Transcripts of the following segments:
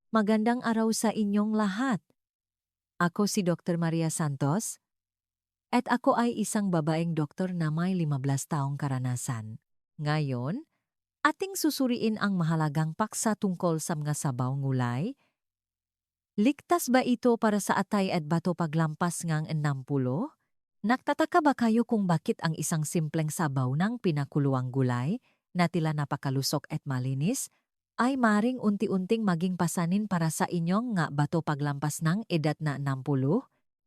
Magandang araw sa inyong lahat. Ako si Dr. Maria Santos at ako ay isang babaeng doktor na may 15 taong karanasan. Ngayon, ating susuriin ang mahalagang paksa tungkol sa mga sabaw ngulay. Ligtas ba ito para sa atay at bato paglampas ngang 60? Nagtataka ba kayo kung bakit ang isang simpleng sabaw ng pinakuluang gulay na tila napakalusok at malinis ay maring unti-unting maging pasanin para sa inyong nga bato paglampas ng edad na 60?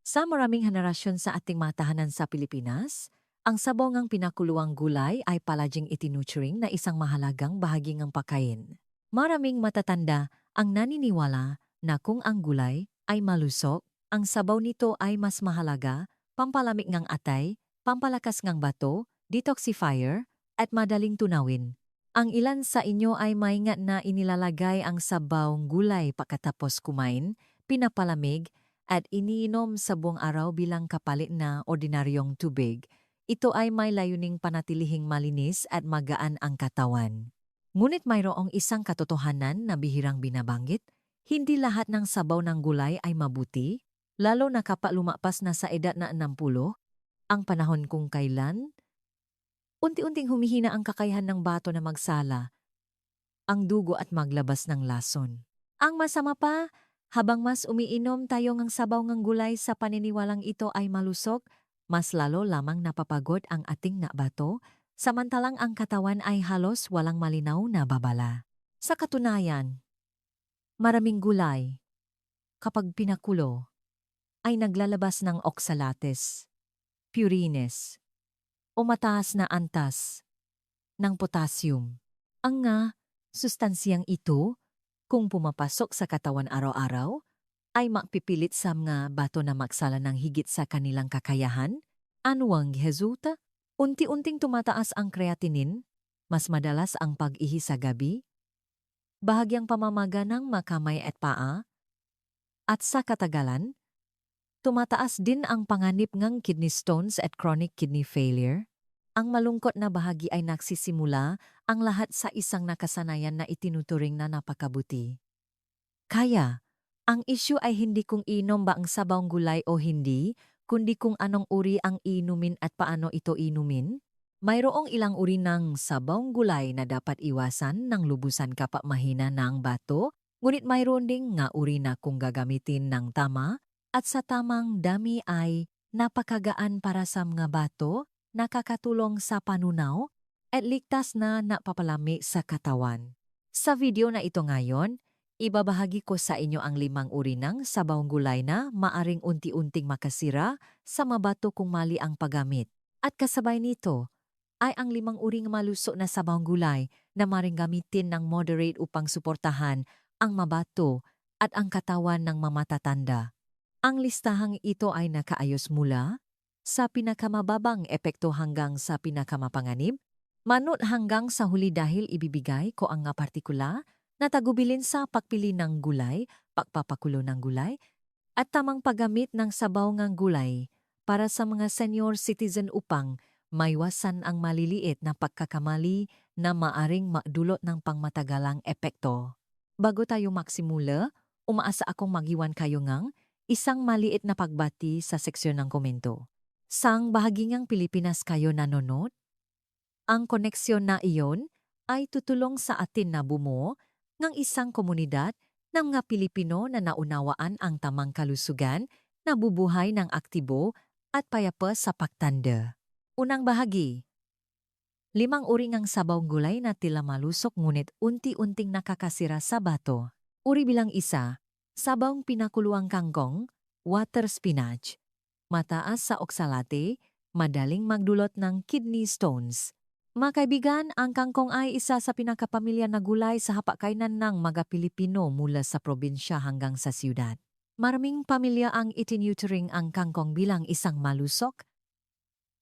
Sa maraming henerasyon sa ating matahanan sa Pilipinas, ang sabaw ng pinakuluang gulay ay palaging itinuturing na isang mahalagang bahagi ng pagkain. Maraming matatanda ang naniniwala na kung ang gulay ay malusok, ang sabaw nito ay mas mahalaga, pampalamig ng atay, pampalakas ng bato, detoxifier, at madaling tunawin. Ang ilan sa inyo ay maingat na inilalagay ang sabawng gulay pagkatapos kumain, pinapalamig, at iniinom sa buong araw bilang kapalit na ordinaryong tubig. Ito ay may layuning panatilihing malinis at magaan ang katawan. Ngunit mayroong isang katotohanan na bihirang binabanggit, hindi lahat ng sabaw ng gulay ay mabuti, lalo na kapag lumapas na sa edad na 60, ang panahon kung kailan unti-unting humihina ang kakayahan ng bato na magsala, ang dugo at maglabas ng lason. Ang masama pa, habang mas umiinom tayo ng sabaw ng gulay sa paniniwalang ito ay malusok, mas lalo lamang napapagod ang ating na bato, samantalang ang katawan ay halos walang malinaw na babala. Sa katunayan, maraming gulay, kapag pinakulo, ay naglalabas ng oxalates, purines, o mataas na antas ng potassium. Ang nga, sustansyang ito, kung pumapasok sa katawan araw-araw, ay mapipilit sa mga bato na magsala ng higit sa kanilang kakayahan. Ano ang resulta? Unti-unting tumataas ang creatinine, mas madalas ang pag-ihi sa gabi, bahagyang pamamaga ng makamay at paa, at sa katagalan, tumataas din ang panganib ng kidney stones at chronic kidney failure. Ang malungkot na bahagi ay nagsisimula ang lahat sa isang nakasanayan na itinuturing na napakabuti. Kaya, ang issue ay hindi kung inom ba ang sabawng gulay o hindi, kundi kung anong uri ang inumin at paano ito inumin. Mayroong ilang uri ng sabawng gulay na dapat iwasan ng lubusan kapag mahina ng bato, ngunit mayroon ding nga uri na kung gagamitin ng tama at sa tamang dami ay napakagaan para sa mga bato, nakakatulong sa panunaw, at ligtas na napapalami sa katawan. Sa video na ito ngayon, ibabahagi ko sa inyo ang 5 uri ng sabawng gulay na maaring unti-unting makasira sa mabato kung mali ang paggamit. At kasabay nito ay ang 5 uring maluso na sabawng gulay na maring gamitin ng moderate upang suportahan ang mabato at ang katawan ng mamatatanda. Ang listahang ito ay nakaayos mula sa pinakamababang epekto hanggang sa pinakamapanganib, manot hanggang sa huli dahil ibibigay ko ang nga partikula na tagubilin sa pagpili ng gulay, pagpapakulo ng gulay, at tamang paggamit ng sabaw ng gulay para sa mga senior citizen upang maiwasan ang maliliit na pagkakamali na maaring madulot ng pangmatagalang epekto. Bago tayo magsimula, umaasa akong magiwan kayo ngang isang maliit na pagbati sa seksyon ng komento. Sang bahagi ngang Pilipinas kayo nanonood? Ang koneksyon na iyon ay tutulong sa atin na bumuo ng isang komunidad ng mga Pilipino na naunawaan ang tamang kalusugan na bubuhay ng aktibo at payapa sa pagtanda. Unang bahagi, 5 uri ng sabawng gulay na tila malusok ngunit unti-unting nakakasira sa bato. Uri bilang 1, sabawng pinakuluang kangkong, water spinach. Mataas sa oksalate, madaling magdulot ng kidney stones. Mga kaibigan, ang kangkong ay isa sa pinakapamilya na gulay sa hapagkainan ng mga Pilipino mula sa probinsya hanggang sa siyudad. Maraming pamilya ang itinuturing ang kangkong bilang isang malusok,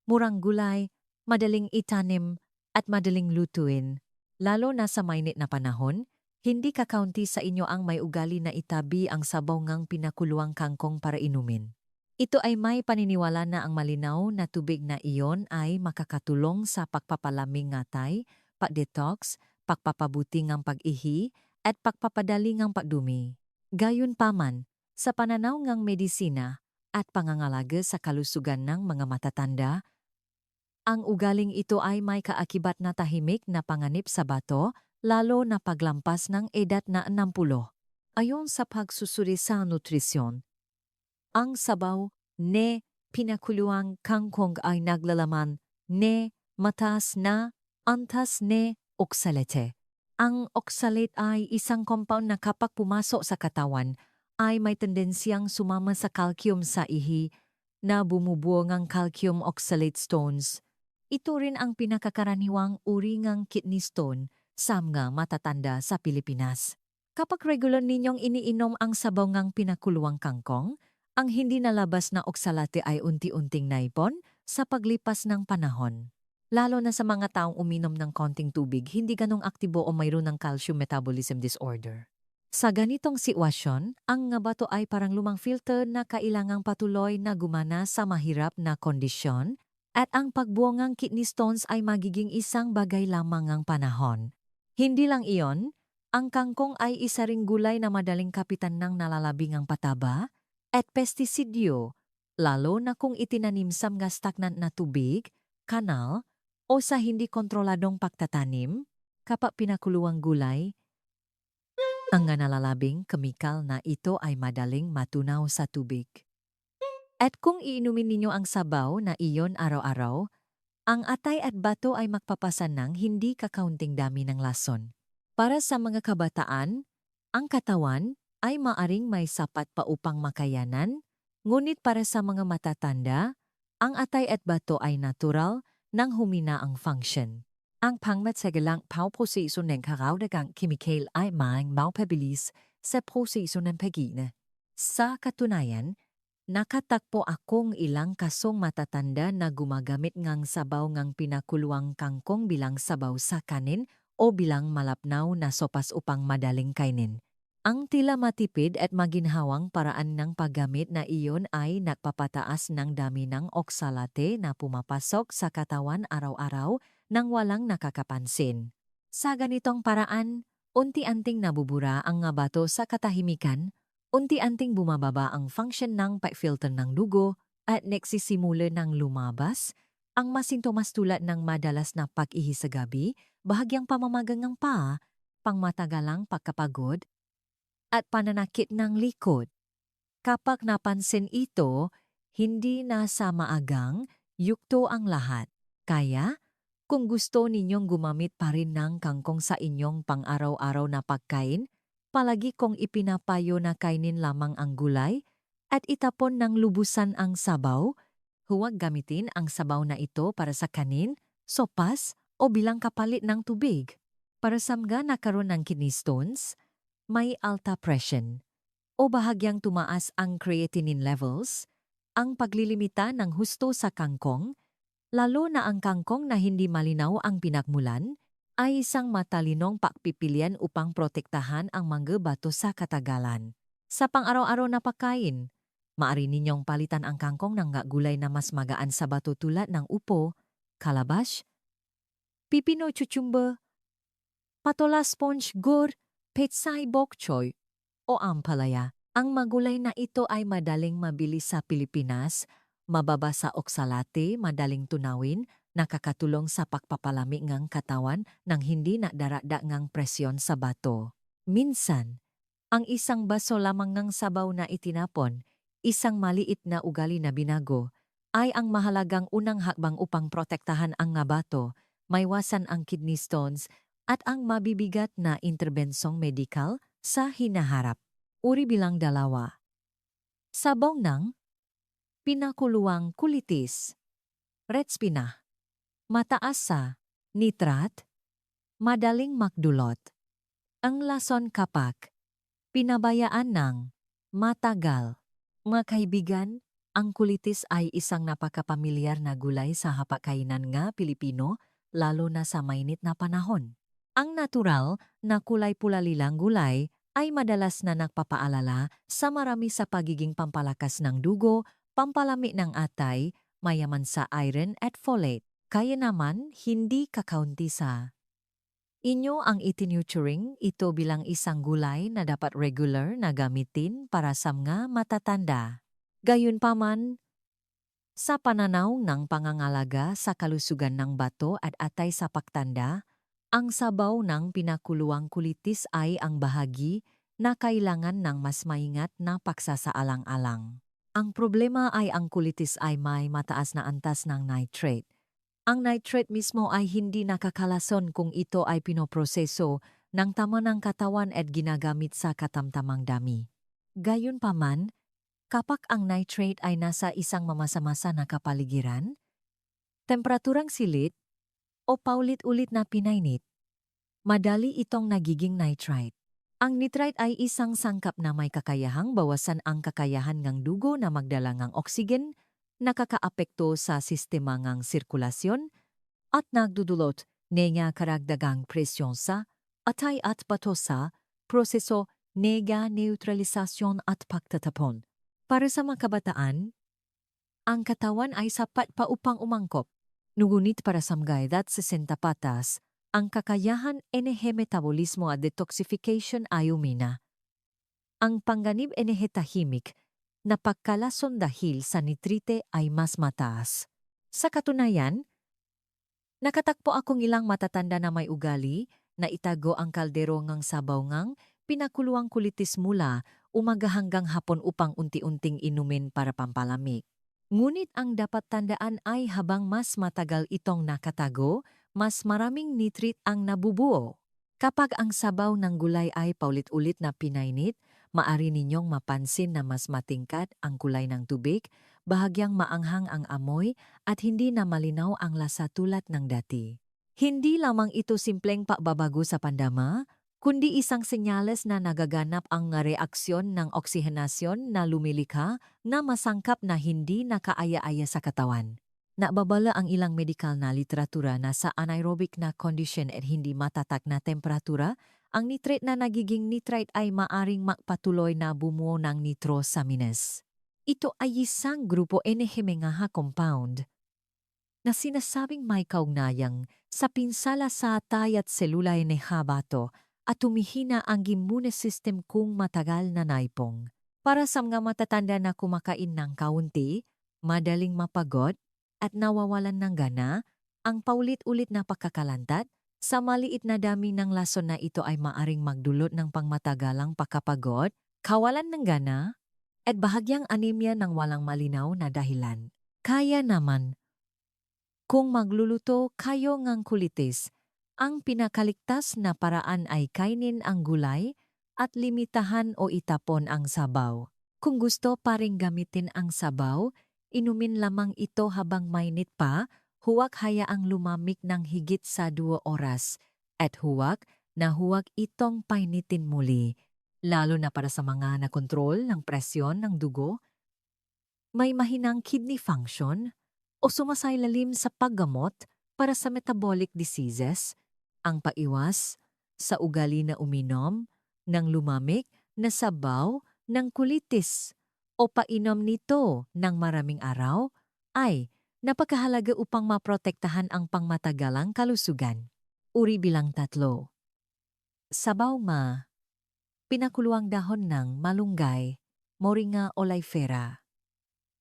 murang gulay, madaling itanim at madaling lutuin. Lalo na sa mainit na panahon, hindi kakaunti sa inyo ang may ugali na itabi ang sabaw ngang pinakuluang kangkong para inumin. Ito ay may paniniwala na ang malinaw na tubig na iyon ay makakatulong sa pagpapalamig ng atay, pag-detox, pagpapabuti ng pag-ihi, at pagpapadali ng pagdumi. Gayunpaman, sa pananaw ngang medisina at pangangalaga sa kalusugan ng mga matatanda, ang ugaling ito ay may kaakibat na tahimik na panganib sa bato, lalo na paglampas ng edad na 60. Ayon sa pagsusuri sa nutrisyon, ang sabaw ne pinakuluang kangkong ay naglalaman ne mataas na antas ne oxalate. Ang oxalate ay isang compound na kapag pumasok sa katawan ay may tendensyang sumama sa calcium sa ihi na bumubuo ng calcium oxalate stones. Ito rin ang pinakakaraniwang uri ng kidney stone sa mga matatanda sa Pilipinas. Kapag regular ninyong iniinom ang sabaw ng pinakuluang kangkong, ang hindi nalabas na oksalate ay unti-unting naipon sa paglipas ng panahon. Lalo na sa mga taong uminom ng konting tubig, hindi ganong aktibo o mayroon ng calcium metabolism disorder. Sa ganitong sitwasyon, ang nga bato ay parang lumang filter na kailangang patuloy na gumana sa mahirap na kondisyon at ang pagbuo ng kidney stones ay magiging isang bagay lamang ng panahon. Hindi lang iyon, ang kangkong ay isa ring gulay na madaling kapitan ng nalalabingang pataba at pestisidyo, lalo na kung itinanim sa mga stagnant na tubig, kanal, o sa hindi kontroladong pagtatanim. Kapag pinakuluang gulay, ang nga nalalabing kemikal na ito ay madaling matunaw sa tubig. At kung iinumin ninyo ang sabaw na iyon araw-araw, ang atay at bato ay magpapasan ng hindi kakaunting dami ng lason. Para sa mga kabataan, ang katawan ay maaring may sapat pa upang makayanan, ngunit para sa mga matatanda, ang atay at bato ay natural nang humina ang function. Ang pangmatagalang pauproseso ng karaudagang kimikal ay maaaring maupabilis sa proseso ng pagina. Sa katunayan, nakatakpo akong ilang kasong matatanda na gumagamit ngang sabaw ngang pinakuluang kangkong bilang sabaw sa kanin o bilang malapnaw na sopas upang madaling kainin. Ang tila matipid at maginhawang paraan ng paggamit na iyon ay nagpapataas ng dami ng oksalate na pumapasok sa katawan araw-araw nang walang nakakapansin. Sa ganitong paraan, unti-anting nabubura ang nga bato sa katahimikan, unti-anting bumababa ang function ng pag-filter ng dugo at nagsisimula ng lumabas ang masintomas tulad ng madalas na pag-ihi sa gabi, bahagyang pamamagang ng paa, pangmatagalang pagkapagod, at pananakit ng likod. Kapag napansin ito, hindi na sa maagang yukto ang lahat. Kaya, kung gusto ninyong gumamit pa rin ng kangkong sa inyong pang-araw-araw na pagkain, palagi kong ipinapayo na kainin lamang ang gulay at itapon ng lubusan ang sabaw. Huwag gamitin ang sabaw na ito para sa kanin, sopas o bilang kapalit ng tubig. Para sa mga nakaroon ng kidney stones, may alta presyon o bahagyang tumaas ang creatinine levels, ang paglilimita ng husto sa kangkong, lalo na ang kangkong na hindi malinaw ang pinagmulan, ay isang matalinong pagpipilian upang protektahan ang mga bato sa katagalan. Sa pang-araw-araw na pagkain, maaari ninyong palitan ang kangkong ng gulay na mas magaan sa bato tulad ng upo, calabash, pipino chuchumba, patola sponge gur, petsay bok choy, o ampalaya. Ang magulay na ito ay madaling mabili sa Pilipinas, mababa sa oksalate, madaling tunawin, nakakatulong sa pagpapalami ng katawan nang hindi na darada ng presyon sa bato. Minsan, ang isang baso lamang ng sabaw na itinapon, isang maliit na ugali na binago, ay ang mahalagang unang hakbang upang protektahan ang nga bato, maiwasan ang kidney stones, at ang mabibigat na interbensyong medikal sa hinaharap. Uri bilang 2. Sabaw ng pinakuluang kulitis, retspina, mataas sa nitrat, madaling makdulot. Ang lason kapag pinabayaan ng matagal. Mga kaibigan, ang kulitis ay isang napakapamilyar na gulay sa hapagkainan nga Pilipino, lalo na sa mainit na panahon. Ang natural na kulay pula-lilang gulay ay madalas na nagpapaalala sa marami sa pagiging pampalakas ng dugo, pampalami ng atay, mayaman sa iron at folate, kaya naman hindi kakaunti sa Inyo ang itinuturing ito bilang isang gulay na dapat regular na gamitin para sa mga matatanda. Gayunpaman, sa pananaw ng pangangalaga sa kalusugan ng bato at atay sa pagtanda, ang sabaw ng pinakuluang kulitis ay ang bahagi na kailangan ng mas maingat na pagsasaalang-alang. Ang problema ay ang kulitis ay may mataas na antas ng nitrate. Ang nitrate mismo ay hindi nakakalason kung ito ay pinoproseso ng tama ng katawan at ginagamit sa katamtamang dami. Gayunpaman, kapag ang nitrate ay nasa isang mamasa-masa na kapaligiran, temperaturang silit o paulit-ulit na pinainit, madali itong nagiging nitrite. Ang nitrite ay isang sangkap na may kakayahang bawasan ang kakayahan ng dugo na magdala ng oksigen, nakakaapekto sa sistema ng sirkulasyon, at nagdudulot nga karagdagang presyon sa atay at bato sa proseso nega neutralisasyon at pagtatapon. Para sa mga kabataan, ang katawan ay sapat pa upang umangkop. Ngunit para sa mga edad 60 patas, ang kakayahan metabolismo at detoxification ay umina. Ang panganib tahimik na pagkalason dahil sa nitrite ay mas mataas. Sa katunayan, nakatakpo akong ilang matatanda na may ugali na itago ang kaldero ngang sabaw ngang pinakuluang kulitis mula umaga hanggang hapon upang unti-unting inumin para pampalamig. Ngunit ang dapat tandaan ay habang mas matagal itong nakatago, mas maraming nitrate ang nabubuo. Kapag ang sabaw ng gulay ay paulit-ulit na pinainit, maari ninyong mapansin na mas matingkad ang kulay ng tubig, bahagyang maanghang ang amoy at hindi na malinaw ang lasa tulad ng dati. Hindi lamang ito simpleng pagbabago sa pandama, kundi isang senyales na nagaganap ang reaksyon ng oksihenasyon na lumilikha na masangkap na hindi nakaaya-aya sa katawan. Nababala ang ilang medikal na literatura na sa anaerobic na condition at hindi matatak na temperatura, ang nitrate na nagiging nitrite ay maaring magpatuloy na bumuo ng nitrosamines. Ito ay isang grupo NHMNGH compound na sinasabing may kaugnayang sa pinsala sa atay at selula NH bato at tumihina ang immune system kung matagal na naipong. Para sa mga matatanda na kumakain ng kaunti, madaling mapagod, at nawawalan ng gana, ang paulit-ulit na pagkakalantat, sa maliit na dami ng lason na ito ay maaring magdulot ng pangmatagalang pagkapagod, kawalan ng gana, at bahagyang anemia ng walang malinaw na dahilan. Kaya naman, kung magluluto kayo ng kulitis, ang pinakaligtas na paraan ay kainin ang gulay at limitahan o itapon ang sabaw. Kung gusto pa ring gamitin ang sabaw, inumin lamang ito habang mainit pa, huwag hayaang lumamig ng higit sa 2 oras, at huwag itong painitin muli, lalo na para sa mga nakontrol ng presyon ng dugo, may mahinang kidney function, o sumasailalim sa paggamot para sa metabolic diseases, ang paiwas sa ugali na uminom ng lumamig na sabaw ng kulitis o painom nito ng maraming araw ay napakahalaga upang maprotektahan ang pangmatagalang kalusugan. Uri bilang 3. Sabaw pinakuluang dahon ng malunggay, Moringa oleifera.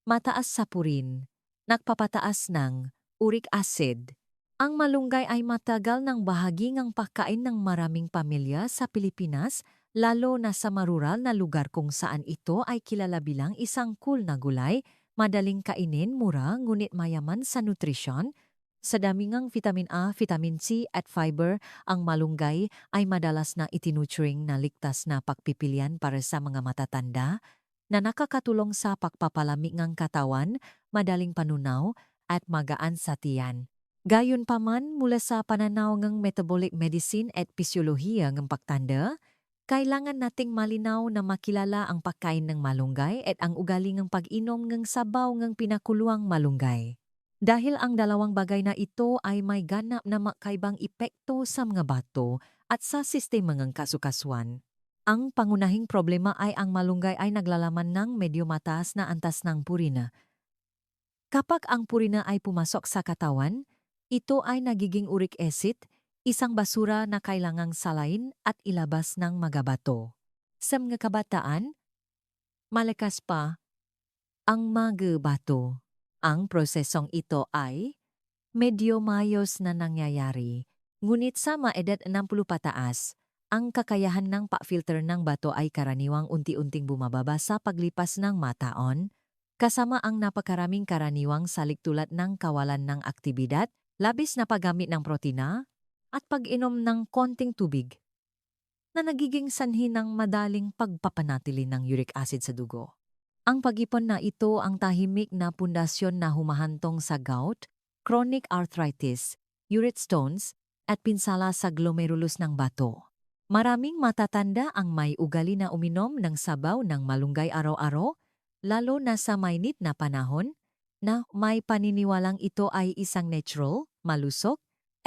Mataas sa purin, nagpapataas ng uric acid. Ang malunggay ay matagal ng bahagi ng pagkain ng maraming pamilya sa Pilipinas, lalo na sa marural na lugar kung saan ito ay kilala bilang isang cool na gulay, madaling kainin, mura, ngunit mayaman sa nutrisyon. Sa dami ng vitamin A, vitamin C at fiber, ang malunggay ay madalas na itinuturing na ligtas na pagpipilian para sa mga matatanda, na nakakatulong sa pagpapalamig ng katawan, madaling panunaw, at magaan sa tiyan. Gayunpaman, mula sa pananaw ng metabolic medicine at pisyolohiya ng pagtanda, kailangan nating malinaw na makilala ang pagkain ng malunggay at ang ugali ng pag-inom ng sabaw ng pinakuluang malunggay. Dahil ang dalawang bagay na ito ay may ganap na makaibang epekto sa mga bato at sa sistema ng kasukasuan. Ang pangunahing problema ay ang malunggay ay naglalaman ng medyo mataas na antas ng purina. Kapag ang purina ay pumasok sa katawan, ito ay nagiging uric acid, isang basura na kailangang salain at ilabas ng mga bato. Sa mga kabataan, malakas pa ang mga bato. Ang prosesong ito ay medyo mayos na nangyayari, ngunit sa mga edad 60 pataas, ang kakayahan ng pa-filter ng bato ay karaniwang unti-unting bumababa sa paglipas ng mataon, kasama ang napakaraming karaniwang salik tulad ng kawalan ng aktibidad, labis na paggamit ng protina, at pag-inom ng konting tubig na nagiging sanhi ng madaling pagpapanatili ng uric acid sa dugo. Ang pag-ipon na ito ang tahimik na pundasyon na humahantong sa gout, chronic arthritis, urate stones, at pinsala sa glomerulus ng bato. Maraming matatanda ang may ugali na uminom ng sabaw ng malunggay araw-araw, lalo na sa mainit na panahon, na may paniniwalang ito ay isang natural, malusog,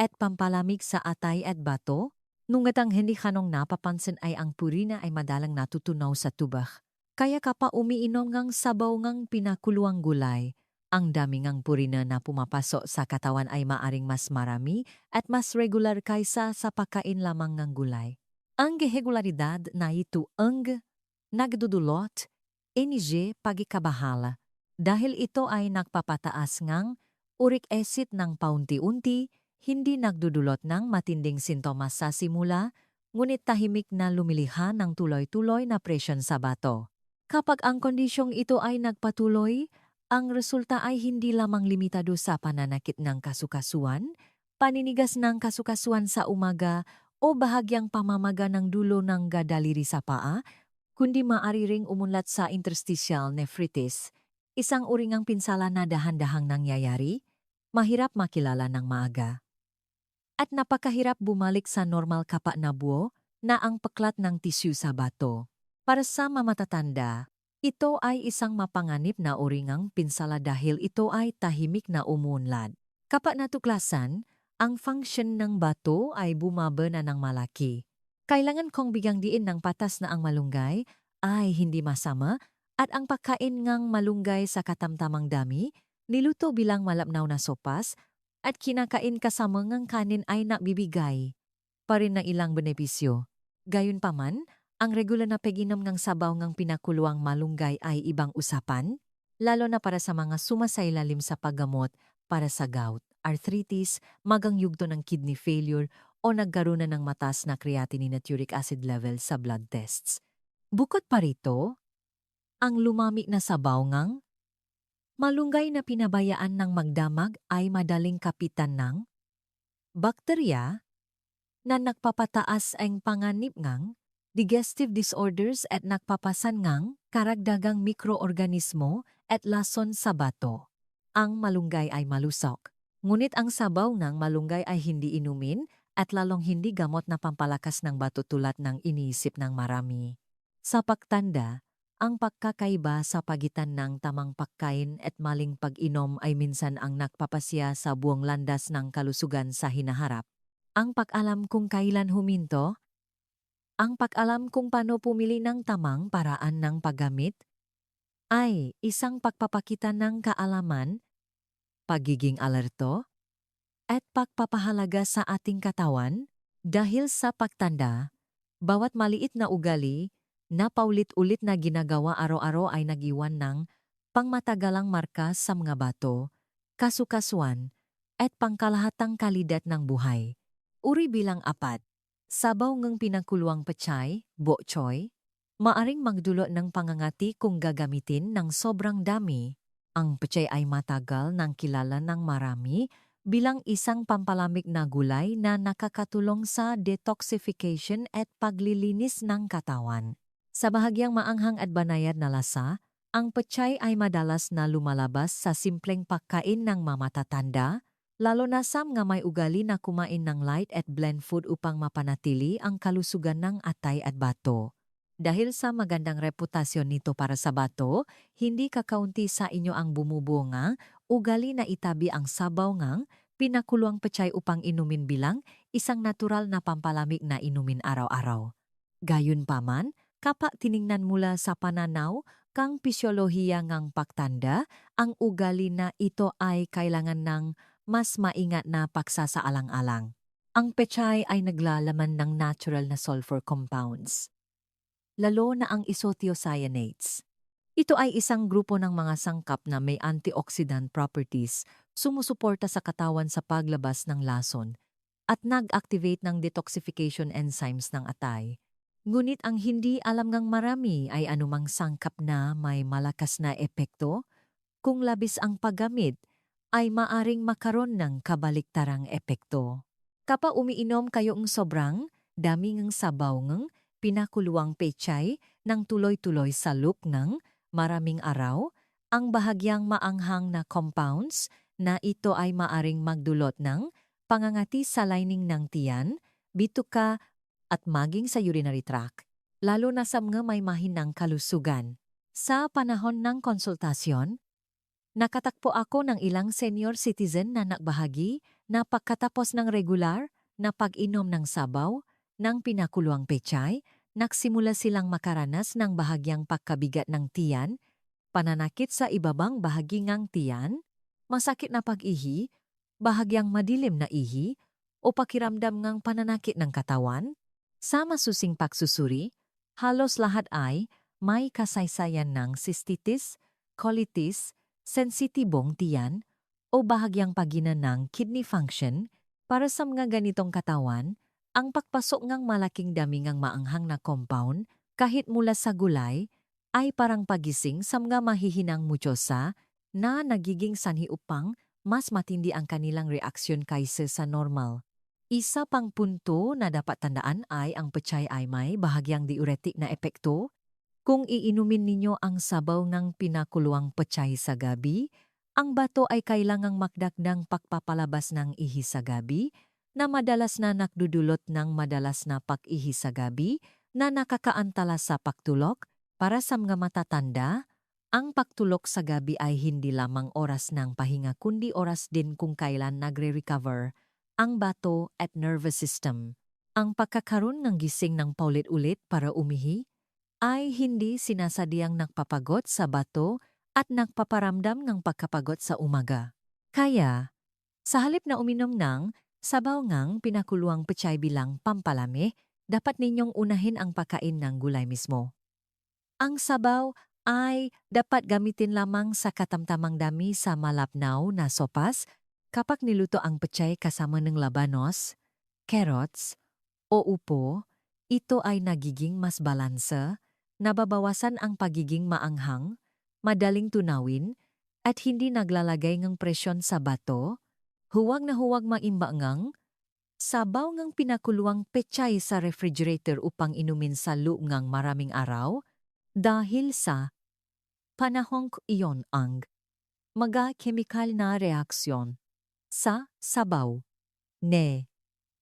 at pampalamig sa atay at bato, ngunit ang hindi kanong napapansin ay ang purina ay madalang natutunaw sa tubak. Kaya kapa umiinom ngang sabaw ngang pinakuluang gulay, ang dami ngang purina na pumapasok sa katawan ay maaring mas marami at mas regular kaysa sa pagkain lamang ng gulay. Ang irregularidad na ito ang nagdudulot, NG pagkikabahala, dahil ito ay nagpapataas ngang uric acid ng paunti-unti, hindi nagdudulot ng matinding sintomas sa simula, ngunit tahimik na lumiliha ng tuloy-tuloy na presyon sa bato. Kapag ang kondisyong ito ay nagpatuloy, ang resulta ay hindi lamang limitado sa pananakit ng kasukasuan, paninigas ng kasukasuan sa umaga o bahagyang pamamaga ng dulo ng gadaliri sa paa, kundi maaari ring umunlad sa interstitial nephritis, isang uri ng pinsala na dahan-dahang nangyayari, mahirap makilala ng maaga. At napakahirap bumalik sa normal kapa na buo na ang paklat ng tisyu sa bato. Para sa mamatatanda, ito ay isang mapanganib na uringang pinsala dahil ito ay tahimik na umunlad. Kapag natuklasan, ang function ng bato ay bumaba na ng malaki. Kailangan kong bigyang diin ng patas na ang malunggay ay hindi masama at ang pagkain ngang malunggay sa katamtamang dami, niluto bilang malabnaw na sopas at kinakain kasama ngang kanin ay nabibigay pa rin ng ilang benepisyo. Gayunpaman, ang regular na pag-inom ng sabaw ng pinakuluang malunggay ay ibang usapan, lalo na para sa mga sumasailalim sa paggamot para sa gout, arthritis, magang yugto ng kidney failure o nagkaroon na ng mataas na creatinine at uric acid level sa blood tests. Bukod pa rito, ang lumamig na sabaw ng malunggay na pinabayaan ng magdamag ay madaling kapitan ng bakterya na nagpapataas ang panganib ngang digestive disorders at nagpapasan ngang karagdagang mikroorganismo at lason sa bato. Ang malunggay ay malusok, ngunit ang sabaw ng malunggay ay hindi inumin at lalong hindi gamot na pampalakas ng bato tulad ng iniisip ng marami. Sa pagtanda, ang pagkakaiba sa pagitan ng tamang pagkain at maling pag-inom ay minsan ang nagpapasya sa buong landas ng kalusugan sa hinaharap. Ang pag-alam kung kailan huminto, ang pag-alam kung paano pumili ng tamang paraan ng paggamit, ay isang pagpapakita ng kaalaman, pagiging alerto, at pagpapahalaga sa ating katawan dahil sa pagtanda, bawat maliit na ugali na paulit-ulit na ginagawa araw-araw ay nag-iwan ng pangmatagalang marka sa mga bato, kasukasuan, at pangkalahatang kalidad ng buhay. Uri bilang 4. Sabaw ng pinakuluang pechay, bok choy, maaring magdulot ng pangangati kung gagamitin ng sobrang dami. Ang pechay ay matagal nang kilala ng marami bilang isang pampalamig na gulay na nakakatulong sa detoxification at paglilinis ng katawan. Sa bahagyang maanghang at banayad na lasa, ang pechay ay madalas na lumalabas sa simpleng pagkain ng mamatatanda, lalo na sa mga may ugali na kumain ng light at blend food upang mapanatili ang kalusugan ng atay at bato. Dahil sa magandang reputasyon nito para sa bato, hindi kakaunti sa inyo ang bumubunga, ugali na itabi ang sabaw ngang pinakuluang pechay upang inumin bilang isang natural na pampalamig na inumin araw-araw. Gayunpaman, kapag tiningnan mula sa pananaw kang pisyolohiya ngang pagtanda, ang ugali na ito ay kailangan ng mas maingat na pagsasaalang-alang. Ang pechay ay naglalaman ng natural na sulfur compounds, lalo na ang isothiocyanates. Ito ay isang grupo ng mga sangkap na may antioxidant properties, sumusuporta sa katawan sa paglabas ng lason, at nag-activate ng detoxification enzymes ng atay. Ngunit ang hindi alam ngang marami ay anumang sangkap na may malakas na epekto, kung labis ang paggamit, ay maaring makaroon ng kabaliktarang epekto. Kapag umiinom kayong sobrang dami ng sabaw ng pinakuluang pechay ng tuloy-tuloy sa loop ng maraming araw, ang bahagyang maanghang na compounds na ito ay maaring magdulot ng pangangati sa lining ng tiyan, bituka at maging sa urinary tract, lalo na sa mga may mahinang kalusugan. Sa panahon ng konsultasyon, nakatakpo ako ng ilang senior citizen na nagbahagi na pagkatapos ng regular na pag-inom ng sabaw ng pinakuluang pechay, nagsimula silang makaranas ng bahagyang pagkabigat ng tiyan, pananakit sa ibabang bahagi ng tiyan, masakit na pag-ihi, bahagyang madilim na ihi, o pakiramdam ng pananakit ng katawan. Sa masusing pagsusuri, halos lahat ay may kasaysayan ng cystitis, colitis, sensitibong tiyan, o bahagyang pagina ng kidney function. Para sa mga ganitong katawan, ang pagpasok ng malaking dami ng maanghang na compound kahit mula sa gulay ay parang pagising sa mga mahihinang mucosa na nagiging sanhi upang mas matindi ang kanilang reaksyon kaysa sa normal. Isa pang punto na dapat tandaan ay ang pechay ay may bahagyang diuretic na epekto. Kung iinumin ninyo ang sabaw ng pinakuluang pechay sa gabi, ang bato ay kailangang magdagdag pagpapalabas ng ihi sa gabi na madalas na nakdudulot ng madalas na pag-ihi sa gabi na nakakaantala sa pagtulog. Para sa mga matatanda, ang pagtulog sa gabi ay hindi lamang oras ng pahinga kundi oras din kung kailan nagre-recover ang bato at nervous system. Ang pagkakaroon ng gising ng paulit-ulit para umihi ay hindi sinasadyang nagpapagot sa bato at nagpaparamdam ng pagkapagod sa umaga. Kaya, sa halip na uminom ng sabaw ngang pinakuluang pechay bilang pampalami, dapat ninyong unahin ang pagkain ng gulay mismo. Ang sabaw ay dapat gamitin lamang sa katamtamang dami sa malapnaw na sopas kapag niluto ang pechay kasama ng labanos, carrots, o upo. Ito ay nagiging mas balanse, nababawasan ang pagiging maanghang, madaling tunawin, at hindi naglalagay ng presyon sa bato. Huwag na huwag maimbangang sabaw ngang pinakuluang pechay sa refrigerator upang inumin sa loob ngang maraming araw dahil sa panahong iyon ang mga chemical na reaksyon sa sabaw.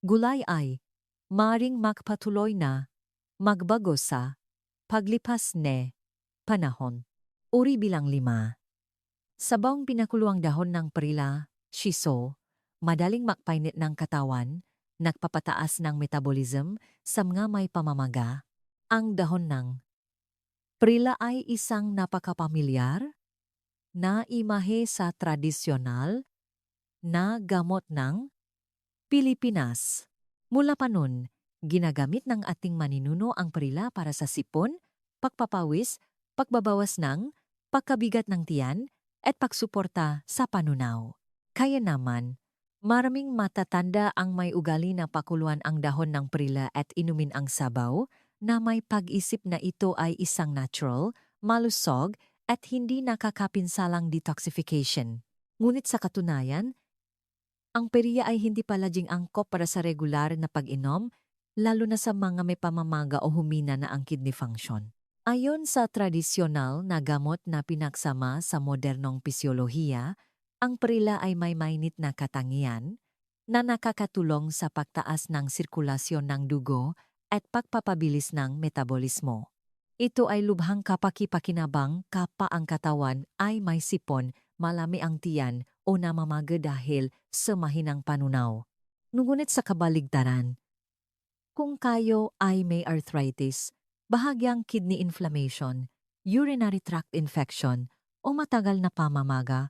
Gulay ay maring magpatuloy na magbago sa paglipas panahon. Uri bilang 5. Sabawng pinakuluang dahon ng perila, shiso, madaling magpainit ng katawan, nagpapataas ng metabolism sa mga may pamamaga. Ang dahon ng perila ay isang napakapamilyar na imahe sa tradisyonal na gamot ng Pilipinas. Mula pa nun, ginagamit ng ating maninuno ang perila para sa sipon, pagpapawis, pagbabawas ng pagkabigat ng tiyan, at pagsuporta sa panunaw. Kaya naman, maraming matatanda ang may ugali na pakuluan ang dahon ng perila at inumin ang sabaw na may pag-isip na ito ay isang natural, malusog at hindi nakakapinsalang detoxification. Ngunit sa katunayan, ang periya ay hindi palaging angkop para sa regular na pag-inom, lalo na sa mga may pamamaga o humina na ang kidney function. Ayon sa tradisyonal na gamot na pinagsama sa modernong pisyolohiya, ang perila ay may mainit na katangian na nakakatulong sa pagtaas ng sirkulasyon ng dugo at pagpapabilis ng metabolismo. Ito ay lubhang kapaki-pakinabang kapag ang katawan ay may sipon, malami ang tiyan o namamaga dahil sa mahinang panunaw. Ngunit sa kabaligtaran, kung kayo ay may arthritis, bahagyang kidney inflammation, urinary tract infection, o matagal na pamamaga,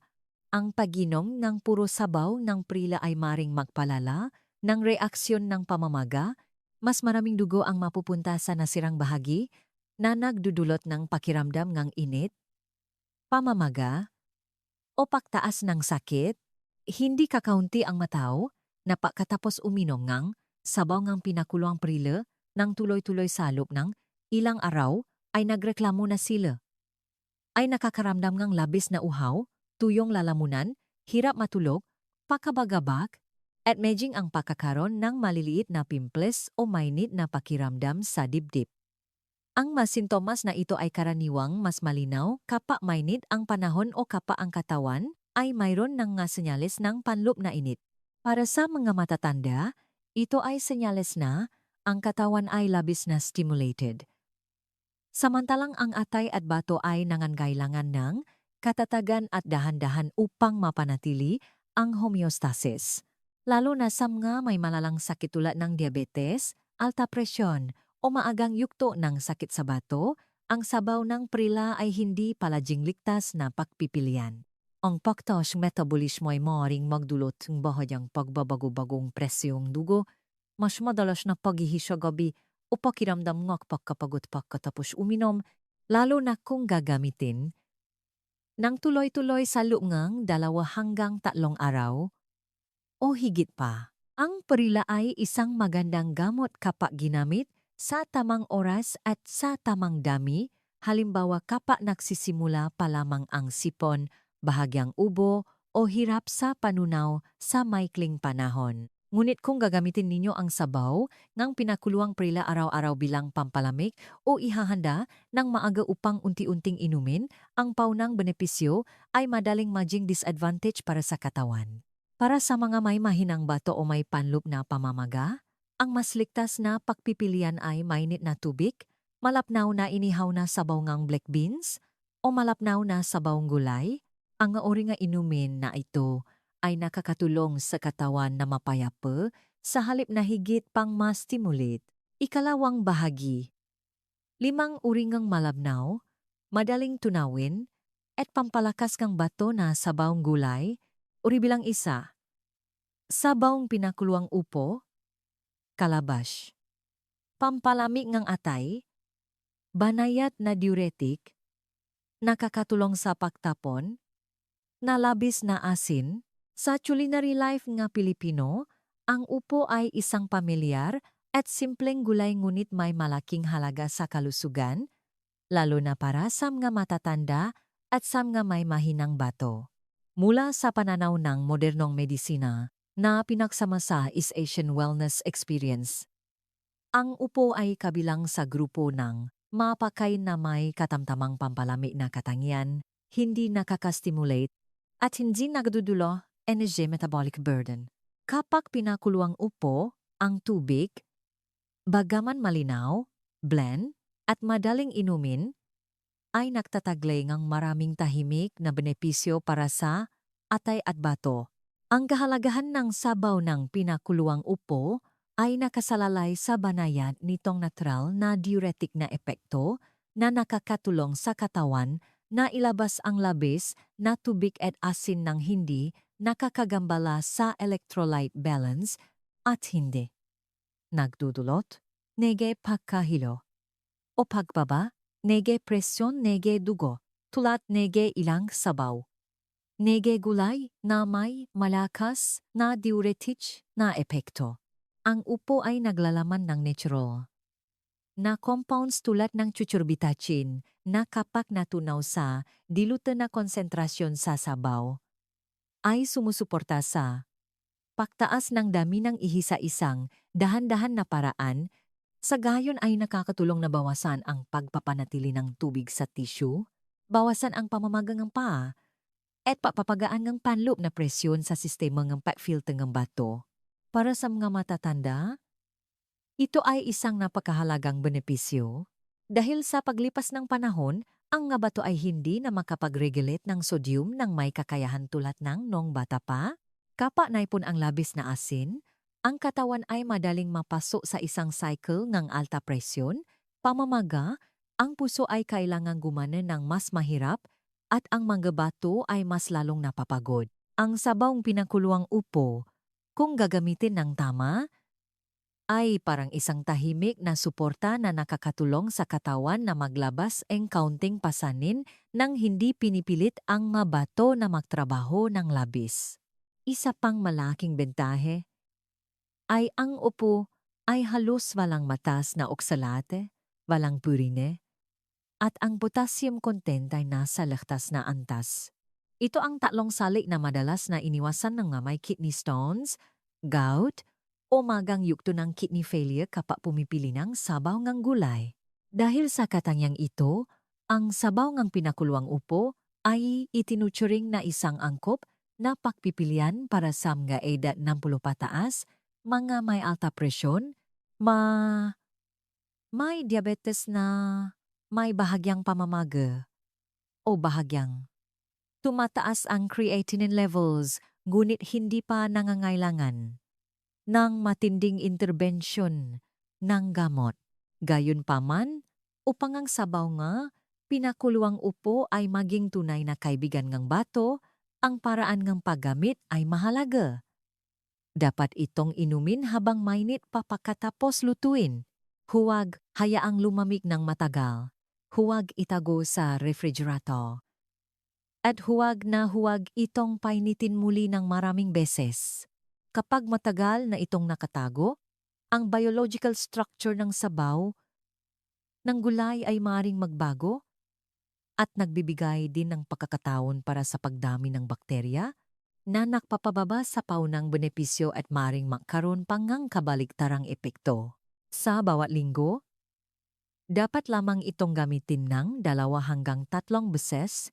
ang pag-inom ng puro sabaw ng perila ay maring magpalala ng reaksyon ng pamamaga, mas maraming dugo ang mapupunta sa nasirang bahagi na nagdudulot ng pakiramdam ng init, pamamaga, o pagtaas ng sakit. Hindi kakaunti ang matao na pagkatapos uminom ng sabaw ng pinakulong prila ng tuloy-tuloy sa loob ng ilang araw ay nagreklamo na sila. Ay nakakaramdam ng labis na uhaw, tuyong lalamunan, hirap matulog, pakabagabag, at medjing ang pagkakaroon ng maliliit na pimples o mainit na pakiramdam sa dibdib. Ang mga sintomas na ito ay karaniwang mas malinaw kapag mainit ang panahon o kapag ang katawan ay mayroon ng nga senyales ng panloob na init. Para sa mga matatanda, ito ay senyales na ang katawan ay labis na stimulated. Samantalang ang atay at bato ay nangangailangan ng katatagan at dahan-dahan upang mapanatili ang homeostasis. Lalo na sa mga may malalang sakit tulad ng diabetes, alta presyon, o maagang yukto ng sakit sa bato, ang sabaw ng prila ay hindi palaging ligtas na pagpipilian. Ang pagtaas metabolismo ay maaaring magdulot ng bahagyang pagbabago-bagong presyong dugo, mas madalas na paghihi sa gabi o pakiramdam ng pagkapagod pagkatapos uminom, lalo na kung gagamitin ng tuloy-tuloy sa loob ng 2 hanggang 3 araw o higit pa. Ang prila ay isang magandang gamot kapag ginamit sa tamang oras at sa tamang dami, halimbawa kapag nagsisimula pa lamang ang sipon, bahagyang ubo o hirap sa panunaw sa maikling panahon. Ngunit kung gagamitin ninyo ang sabaw ng pinakuluang prila araw-araw bilang pampalamig o ihahanda ng maaga upang unti-unting inumin, ang paunang benepisyo ay madaling maging disadvantage para sa katawan. Para sa mga may mahinang bato o may panloob na pamamaga, ang mas ligtas na pagpipilian ay mainit na tubig, malapnaw na inihaw na sabaw ng black beans, o malapnaw na sabawng gulay. Ang uri nga inumin na ito ay nakakatulong sa katawan na mapayapa sa halip na higit pang ma-stimulate. Ikalawang bahagi. 5 uri ngang malabnaw, madaling tunawin, at pampalakas ng bato na sabawng gulay. Uri bilang 1. Sabawng pinakuluang upo, kalabash. Pampalamig ng atay, banayat na diuretic, nakakatulong sa pagtapon, na labis na asin. Sa culinary life nga Pilipino, ang upo ay isang pamilyar at simpleng gulay ngunit may malaking halaga sa kalusugan, lalo na para sa mga matatanda at sa mga may mahinang bato. Mula sa pananaw ng modernong medisina na pinagsama sa East Asian Wellness Experience, ang upo ay kabilang sa grupo ng mapakain na may katamtamang pampalamig na katangian, hindi nakakastimulate, at hindi nagdudulo energy metabolic burden. Kapag pinakuluang upo, ang tubig, bagaman malinaw, blend, at madaling inumin, ay nagtataglay ng maraming tahimik na benepisyo para sa atay at bato. Ang kahalagahan ng sabaw ng pinakuluang upo ay nakasalalay sa banayad nitong natural na diuretic na epekto na nakakatulong sa katawan na ilabas ang labis na tubig at asin ng hindi nakakagambala sa electrolyte balance at hindi nagdudulot, nege pagkahilo o pagbaba, nege presyon, nege dugo, tulad nege ilang sabaw. Nege gulay na may malakas na diuretic na epekto. Ang upo ay naglalaman ng natural na compounds tulad ng chuchurbitacin na kapag natunaw sa diluted na konsentrasyon sa sabaw, ay sumusuporta sa pagtaas ng dami ng ihisa-isang dahan-dahan na paraan, sa gayon ay nakakatulong na bawasan ang pagpapanatili ng tubig sa tissue, bawasan ang pamamaga ng paa, at papapagaan ng panloob na presyon sa sistema ng pag-filter ng bato. Para sa mga matatanda, ito ay isang napakahalagang benepisyo dahil sa paglipas ng panahon, ang nga bato ay hindi na makapag-regulate ng sodium ng may kakayahan tulad ng noong bata pa. Kapag naipon ang labis na asin, ang katawan ay madaling mapasok sa isang cycle ng alta presyon, pamamaga, ang puso ay kailangang gumana ng mas mahirap at ang mga bato ay mas lalong napapagod. Ang sabawng pinakuluang upo, Kung gagamitin ng tama, ay parang isang tahimik na suporta na nakakatulong sa katawan na maglabas ang kaunting pasanin nang hindi pinipilit ang mabato na magtrabaho ng labis. Isa pang malaking bentahe ay ang upo ay halos walang matas na oksalate, walang purine, at ang potassium content ay nasa laktas na antas. Ito ang tatlong salik na madalas na iniwasan ng mga may kidney stones, gout, o magang yukto ng kidney failure kapag pumipili ng sabaw ng gulay. Dahil sa katangyang ito, ang sabaw ng pinakuluang upo ay itinuturing na isang angkop na pagpipilian para sa mga edad 60 pataas, mga may alta presyon, may diabetes na may bahagyang pamamaga o bahagyang tumataas ang creatinine levels ngunit hindi pa nangangailangan ng matinding interbensyon ng gamot. Gayunpaman, upang ang sabaw nga, pinakuluang upo ay maging tunay na kaibigan ng bato, ang paraan ng paggamit ay mahalaga. Dapat itong inumin habang mainit pa pagkatapos lutuin. Huwag hayaang lumamig ng matagal. Huwag itago sa refrigerator. At huwag itong painitin muli ng maraming beses. Kapag matagal na itong nakatago, ang biological structure ng sabaw ng gulay ay maring magbago at nagbibigay din ng pagkakataon para sa pagdami ng bakterya na nakpapababa sa paunang benepisyo at maring magkaroon pang ng kabaligtarang epekto. Sa bawat linggo, dapat lamang itong gamitin ng 2 hanggang 3 beses.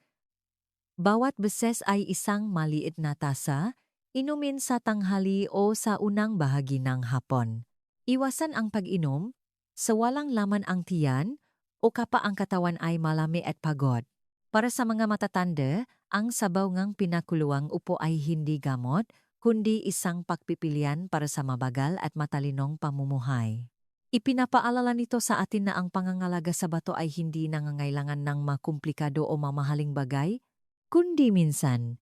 Bawat beses ay isang maliit na tasa, inumin sa tanghali o sa unang bahagi ng hapon. Iwasan ang pag-inom sa walang laman ang tiyan o kapag ang katawan ay malami at pagod. Para sa mga matatanda, ang sabaw ng pinakuluang upo ay hindi gamot, kundi isang pagpipilian para sa mabagal at matalinong pamumuhay. Ipinapaalala nito sa atin na ang pangangalaga sa bato ay hindi nangangailangan ng makumplikado o mamahaling bagay, kundi minsan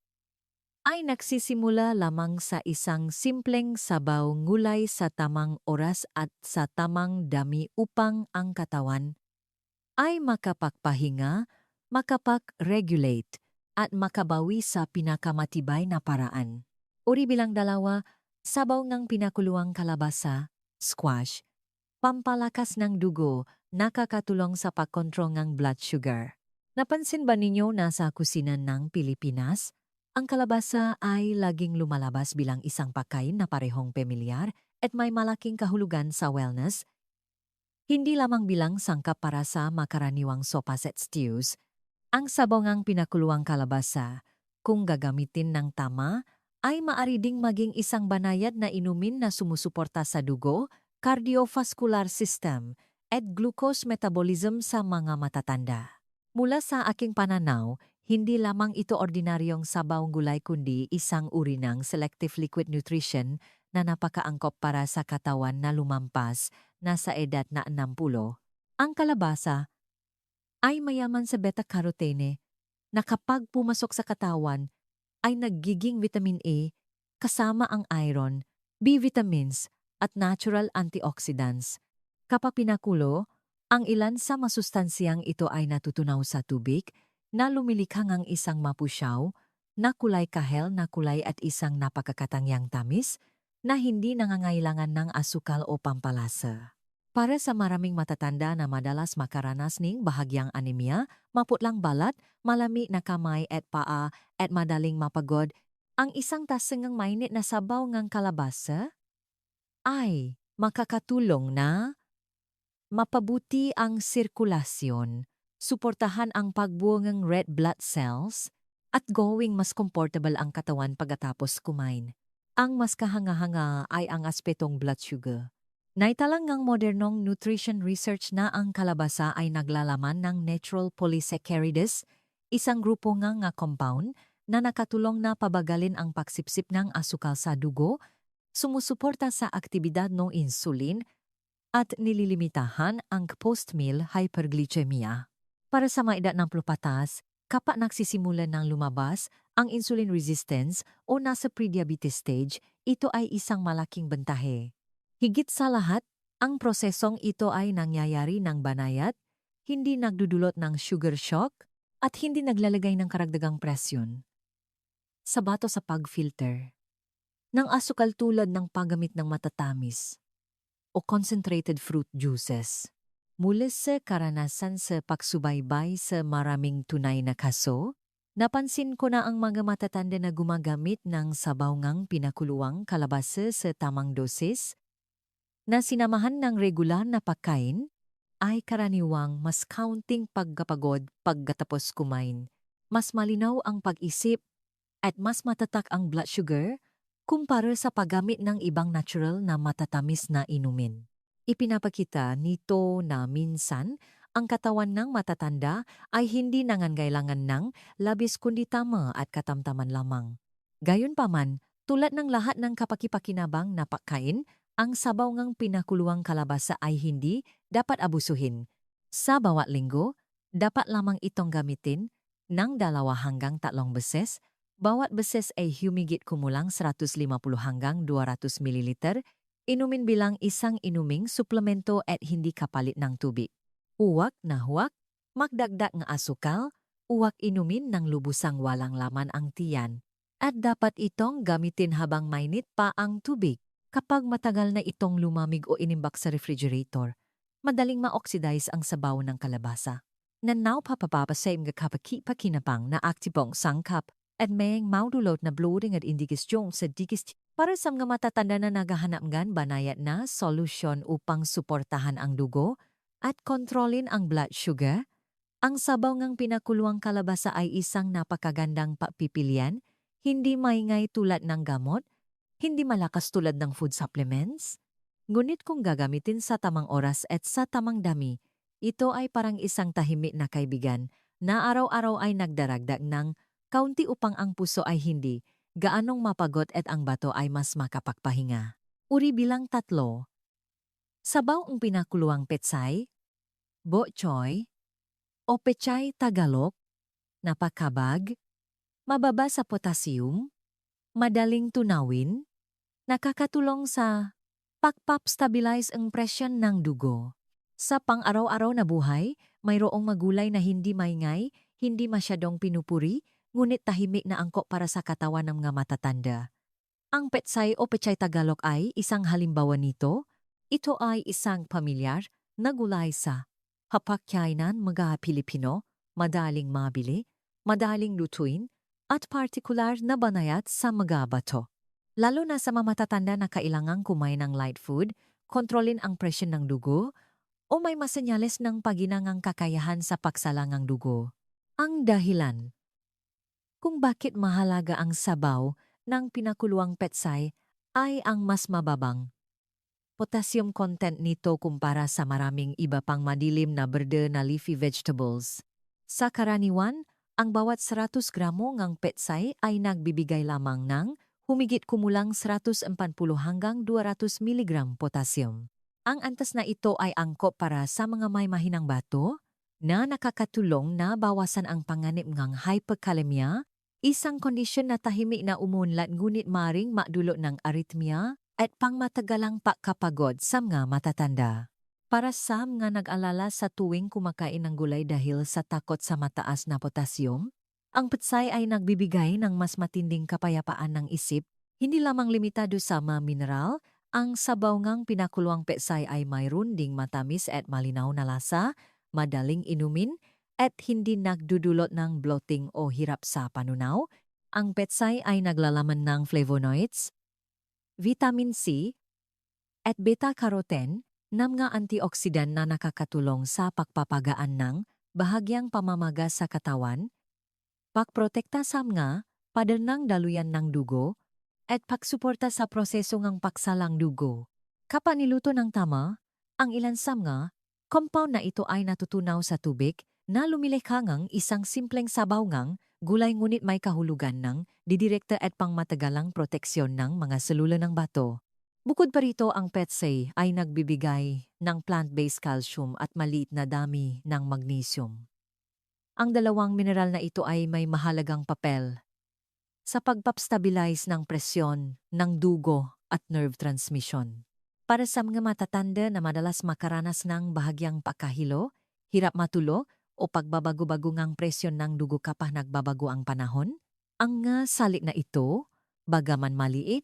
ay nagsisimula lamang sa isang simpleng sabaw ngulay sa tamang oras at sa tamang dami upang ang katawan ay makapagpahinga, makapag-regulate at makabawi sa pinakamatibay na paraan. Uri bilang 2, sabaw ng pinakuluang kalabasa, squash, pampalakas ng dugo, nakakatulong sa pagkontrol ng blood sugar. Napansin ba ninyo na sa kusina ng Pilipinas, ang kalabasa ay laging lumalabas bilang isang pagkain na parehong pamilyar at may malaking kahulugan sa wellness? Hindi lamang bilang sangkap para sa makaraniwang sopas at stews, ang sabaw ng pinakuluang kalabasa, kung gagamitin ng tama, ay maari ding maging isang banayad na inumin na sumusuporta sa dugo, cardiovascular system, at glucose metabolism sa mga matatanda. Mula sa aking pananaw, hindi lamang ito ordinaryong sabaw gulay kundi isang uri ng selective liquid nutrition na napakaangkop para sa katawan na lumampas na sa edad na 60. Ang kalabasa ay mayaman sa beta-carotene na kapag pumasok sa katawan ay nagiging vitamin A kasama ang iron, B vitamins at natural antioxidants. Kapag pinakulo, ang ilan sa masustansyang ito ay natutunaw sa tubig na lumilikha ng isang mapusyaw na kulay kahel na kulay at isang napakakatangyang tamis na hindi nangangailangan ng asukal o pampalasa. Para sa maraming matatanda na madalas makaranas ng bahagyang anemia, maputlang balat, malami na kamay at paa at madaling mapagod, ang isang tasang ng mainit na sabaw ng kalabasa ay makakatulong na mapabuti ang sirkulasyon, suportahan ang pagbuo ng red blood cells, at gawing mas comfortable ang katawan pagkatapos kumain. Ang mas kahanga-hanga ay ang aspetong blood sugar. Naitalang ng modernong nutrition research na ang kalabasa ay naglalaman ng natural polysaccharides, isang grupo nga compound na nakatulong na pabagalin ang pagsipsip ng asukal sa dugo, sumusuporta sa aktibidad ng insulin, at nililimitahan ang post-meal hyperglycemia. Para sa mga edad ng patas, kapag nagsisimula ng lumabas ang insulin resistance o nasa pre-diabetes stage, ito ay isang malaking bentahe. Higit sa lahat, ang prosesong ito ay nangyayari ng banayad, hindi nagdudulot ng sugar shock, at hindi naglalagay ng karagdagang presyon. Sabato sa pag-filter ng asukal tulad ng paggamit ng matatamis o concentrated fruit juices. Mula sa karanasan sa pagsubaybay sa maraming tunay na kaso, napansin ko na ang mga matatanda na gumagamit ng sabaw ngang pinakuluang kalabasa sa tamang dosis na sinamahan ng regular na pagkain ay karaniwang mas kaunting pagkapagod pagkatapos kumain. Mas malinaw ang pag-isip at mas matatak ang blood sugar kumpara sa paggamit ng ibang natural na matatamis na inumin. Ipinapakita nito na minsan ang katawan ng matatanda ay hindi nangangailangan ng labis kundi tama at katamtaman lamang. Gayunpaman, tulad ng lahat ng kapakipakinabang na pagkain, ang sabaw ngang pinakuluang kalabasa ay hindi dapat abusuhin. Sa bawat linggo, dapat lamang itong gamitin ng 2 hanggang 3 beses. Bawat beses ay humigit kumulang 150 hanggang 200 ml. Inumin bilang isang inuming suplemento at hindi kapalit ng tubig. Huwag na huwag magdagdag ng asukal, huwag inumin ng lubusang walang laman ang tiyan. At dapat itong gamitin habang mainit pa ang tubig. Kapag matagal na itong lumamig o inimbak sa refrigerator, madaling ma-oxidize ang sabaw ng kalabasa. Nanaw papapapasay mga kapakipakinabang na aktibong sangkap at mayang maudulot na bloating at indigestion sa digest. Para sa mga matatanda na naghahanap ng banayad na solusyon upang suportahan ang dugo at kontrolin ang blood sugar, ang sabaw ngang pinakuluang kalabasa ay isang napakagandang pagpipilian, hindi maingay tulad ng gamot, hindi malakas tulad ng food supplements. Ngunit kung gagamitin sa tamang oras at sa tamang dami, ito ay parang isang tahimik na kaibigan na araw-araw ay nagdaragdag ng kaunti upang ang puso ay hindi gaanong mapagod at ang bato ay mas makapagpahinga. Uri bilang 3. Sabaw ang pinakuluang petsay, bok choy, o pechay Tagalog, napakabag, mababa sa potassium, madaling tunawin, nakakatulong sa pagpap-stabilize ang presyon ng dugo. Sa pang-araw-araw na buhay, mayroong magulay na hindi maingay, hindi masyadong pinupuri, ngunit tahimik na angkop para sa katawan ng mga matatanda. Ang petsay o pechay Tagalog ay isang halimbawa nito. Ito ay isang pamilyar na gulay sa hapagkainan mga Pilipino, madaling mabili, madaling lutuin, at partikular na banayad sa mga bato. Lalo na sa mga matatanda na kailangang kumain ng light food, kontrolin ang presyon ng dugo, o may masenyales ng paginangang kakayahan sa pagsalangang dugo. Ang dahilan kung bakit mahalaga ang sabaw ng pinakuluang petsay ay ang mas mababang potassium content nito kumpara sa maraming iba pang madilim na berde na leafy vegetables. Sa karaniwan, ang bawat 100 gramo ng petsay ay nagbibigay lamang ng humigit kumulang 140 hanggang 200 mg potassium. Ang antas na ito ay angkop para sa mga may mahinang bato na nakakatulong na bawasan ang panganib ng hyperkalemia, isang kondisyon na tahimik na umunlad ngunit maring madulot ng arrhythmia at pangmatagalang pagkapagod sa mga matatanda. Para sa mga nag-alala sa tuwing kumakain ng gulay dahil sa takot sa mataas na potassium, ang petsay ay nagbibigay ng mas matinding kapayapaan ng isip, hindi lamang limitado sa mga mineral. Ang sabaw ngang pinakuluang petsay ay mayroon ding matamis at malinaw na lasa, madaling inumin, at hindi nagdudulot ng bloating o hirap sa panunaw. Ang petsay ay naglalaman ng flavonoids, vitamin C, at beta-carotene na mga antioxidant na nakakatulong sa pagpapagaan ng bahagyang pamamaga sa katawan, pagprotekta sa mga pader ng daluyan ng dugo, at pagsuporta sa proseso ng paksalang dugo. Kapag niluto ng tama, ang ilan sa mga compound na ito ay natutunaw sa tubig na lumilikha ngang isang simpleng sabaw ngang gulay ngunit may kahulugan ng didirekta at pangmatagalang proteksyon ng mga selula ng bato. Bukod pa rito, ang petsay ay nagbibigay ng plant-based calcium at maliit na dami ng magnesium. Ang dalawang mineral na ito ay may mahalagang papel sa pagpapstabilize ng presyon ng dugo at nerve transmission. Para sa mga matatanda na madalas makaranas ng bahagyang pakahilo, hirap matulo o pagbabago-bago ngang presyon ng dugo kapag nagbabago ang panahon, ang nga salik na ito, bagaman maliit,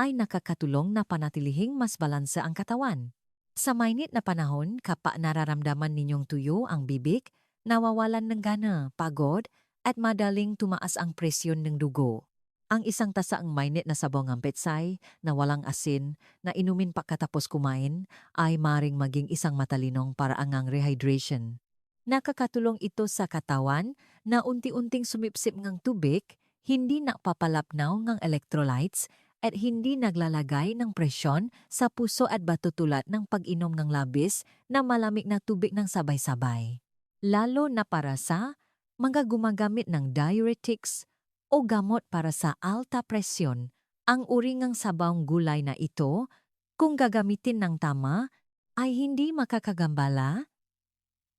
ay nakakatulong na panatilihing mas balansa ang katawan. Sa mainit na panahon, kapag nararamdaman ninyong tuyo ang bibig, nawawalan ng gana, pagod, at madaling tumaas ang presyon ng dugo. Ang isang tasaang mainit na sabaw ng petsay na walang asin na inumin pagkatapos kumain ay maring maging isang matalinong paraangang rehydration. Nakakatulong ito sa katawan na unti-unting sumipsip ng tubig, hindi napapalapnaw ng electrolytes at hindi naglalagay ng presyon sa puso at bato tulad ng pag-inom ng labis na malamig na tubig ng sabay-sabay. Lalo na para sa mga gumagamit ng diuretics o gamot para sa alta presyon, ang uri ng sabawng gulay na ito, kung gagamitin ng tama, ay hindi makakagambala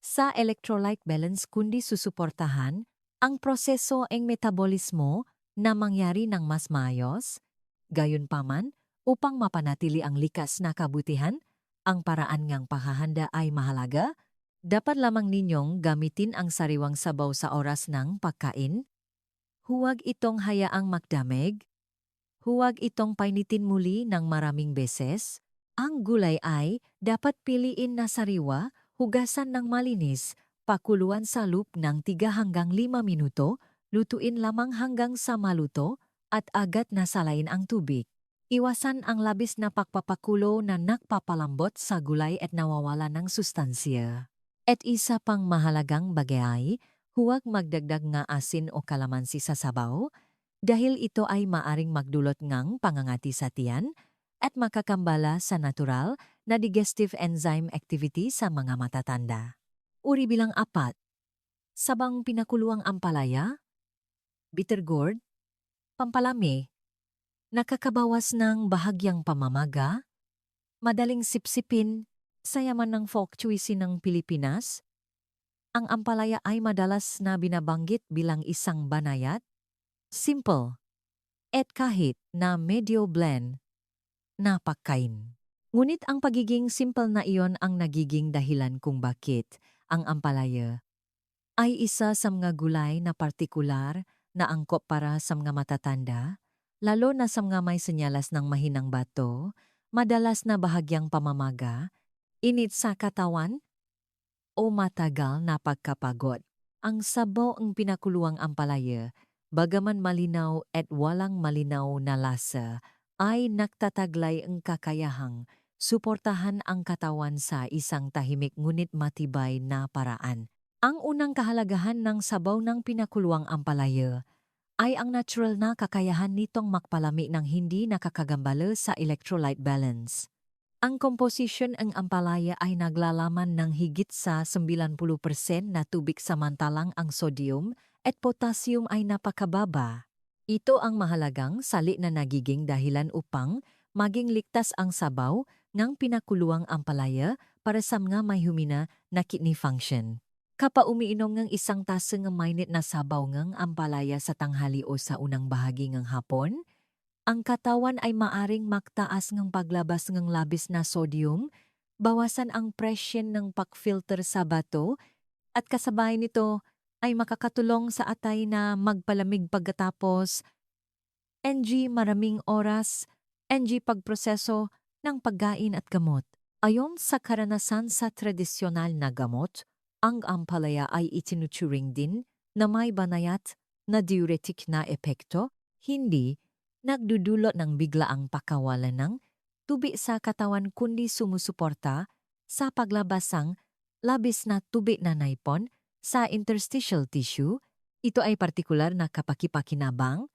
sa electrolyte balance kundi susuportahan ang proseso ng metabolismo na mangyari ng mas maayos. Gayunpaman, upang mapanatili ang likas na kabutihan, ang paraan ngang paghahanda ay mahalaga. Dapat lamang ninyong gamitin ang sariwang sabaw sa oras ng pagkain. Huwag itong hayaang magdamig. Huwag itong painitin muli ng maraming beses. Ang gulay ay dapat piliin na sariwa, hugasan ng malinis, pakuluan sa loop ng 3 hanggang 5 minuto, lutuin lamang hanggang sa maluto, at agad na salain ang tubig. Iwasan ang labis na pagpapakulo na nagpapalambot sa gulay at nawawala ng sustansya. At isa pang mahalagang bagay, huwag magdagdag nga asin o kalamansi sa sabaw dahil ito ay maaring magdulot ngang pangangati sa tiyan at makakambala sa natural na digestive enzyme activity sa mga matatanda. Uri bilang 4. Sabang pinakuluang ampalaya, bitter gourd, pampalami, nakakabawas ng bahagyang pamamaga, madaling sipsipin sa yaman ng folk cuisine ng Pilipinas. Ang ampalaya ay madalas na binabanggit bilang isang banayat, simple, at kahit na medyo bland na pagkain. Ngunit ang pagiging simple na iyon ang nagiging dahilan kung bakit ang ampalaya ay isa sa mga gulay na partikular na angkop para sa mga matatanda, lalo na sa mga may senyalas ng mahinang bato, madalas na bahagyang pamamaga, init sa katawan, o matagal na pagkapagod. Ang sabaw ang pinakuluang ampalaya, bagaman malinaw at walang malinaw na lasa, ay nagtataglay ang kakayahang suportahan ang katawan sa isang tahimik ngunit matibay na paraan. Ang unang kahalagahan ng sabaw ng pinakuluang ampalaya ay ang natural na kakayahan nitong makpalami ng hindi nakakagambala sa electrolyte balance. Ang komposisyon ng ampalaya ay naglalaman ng higit sa 90% na tubig samantalang ang sodium at potassium ay napakababa. Ito ang mahalagang sali na nagiging dahilan upang maging ligtas ang sabaw ng pinakuluang ampalaya para sa mga may humina na kidney function. Kapag umiinom ng isang tasa ng mainit na sabaw ng ampalaya sa tanghali o sa unang bahagi ng hapon, ang katawan ay maaring magtaas ng paglabas ng labis na sodium, bawasan ang presyon ng pag-filter sa bato, at kasabay nito ay makakatulong sa atay na magpalamig pagkatapos maraming oras, pagproseso ng pagkain at gamot. Ayon sa karanasan sa tradisyonal na gamot, ang ampalaya ay itinuturing din na may banayat na diuretic na epekto, hindi nagdudulot ng biglaang pakawalan ng tubig sa katawan kundi sumusuporta sa paglabasang labis na tubig na naipon sa interstitial tissue. Ito ay partikular na kapakipakinabang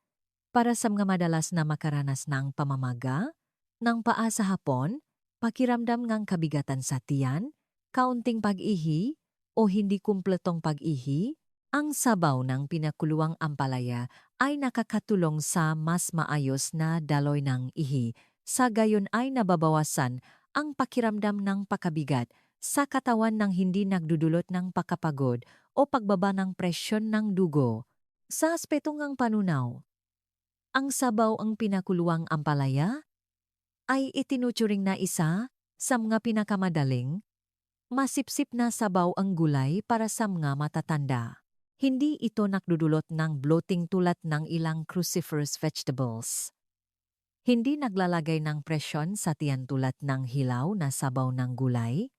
para sa mga madalas na makaranas ng pamamaga, ng paa sa hapon, pakiramdam ng kabigatan sa tiyan, kaunting pag-ihi o hindi kumpletong pag-ihi. Ang sabaw ng pinakuluang ampalaya ay nakakatulong sa mas maayos na daloy ng ihi. Sa gayon ay nababawasan ang pakiramdam ng pakabigat sa katawan ng hindi nagdudulot ng pakapagod o pagbaba ng presyon ng dugo. Sa aspetong ng panunaw, Ang sabaw ang pinakuluang ampalaya ay itinuturing na isa sa mga pinakamadaling, masipsip na sabaw ang gulay para sa mga matatanda. Hindi ito nakdudulot ng bloating tulad ng ilang cruciferous vegetables. Hindi naglalagay ng presyon sa tiyan tulad ng hilaw na sabaw ng gulay,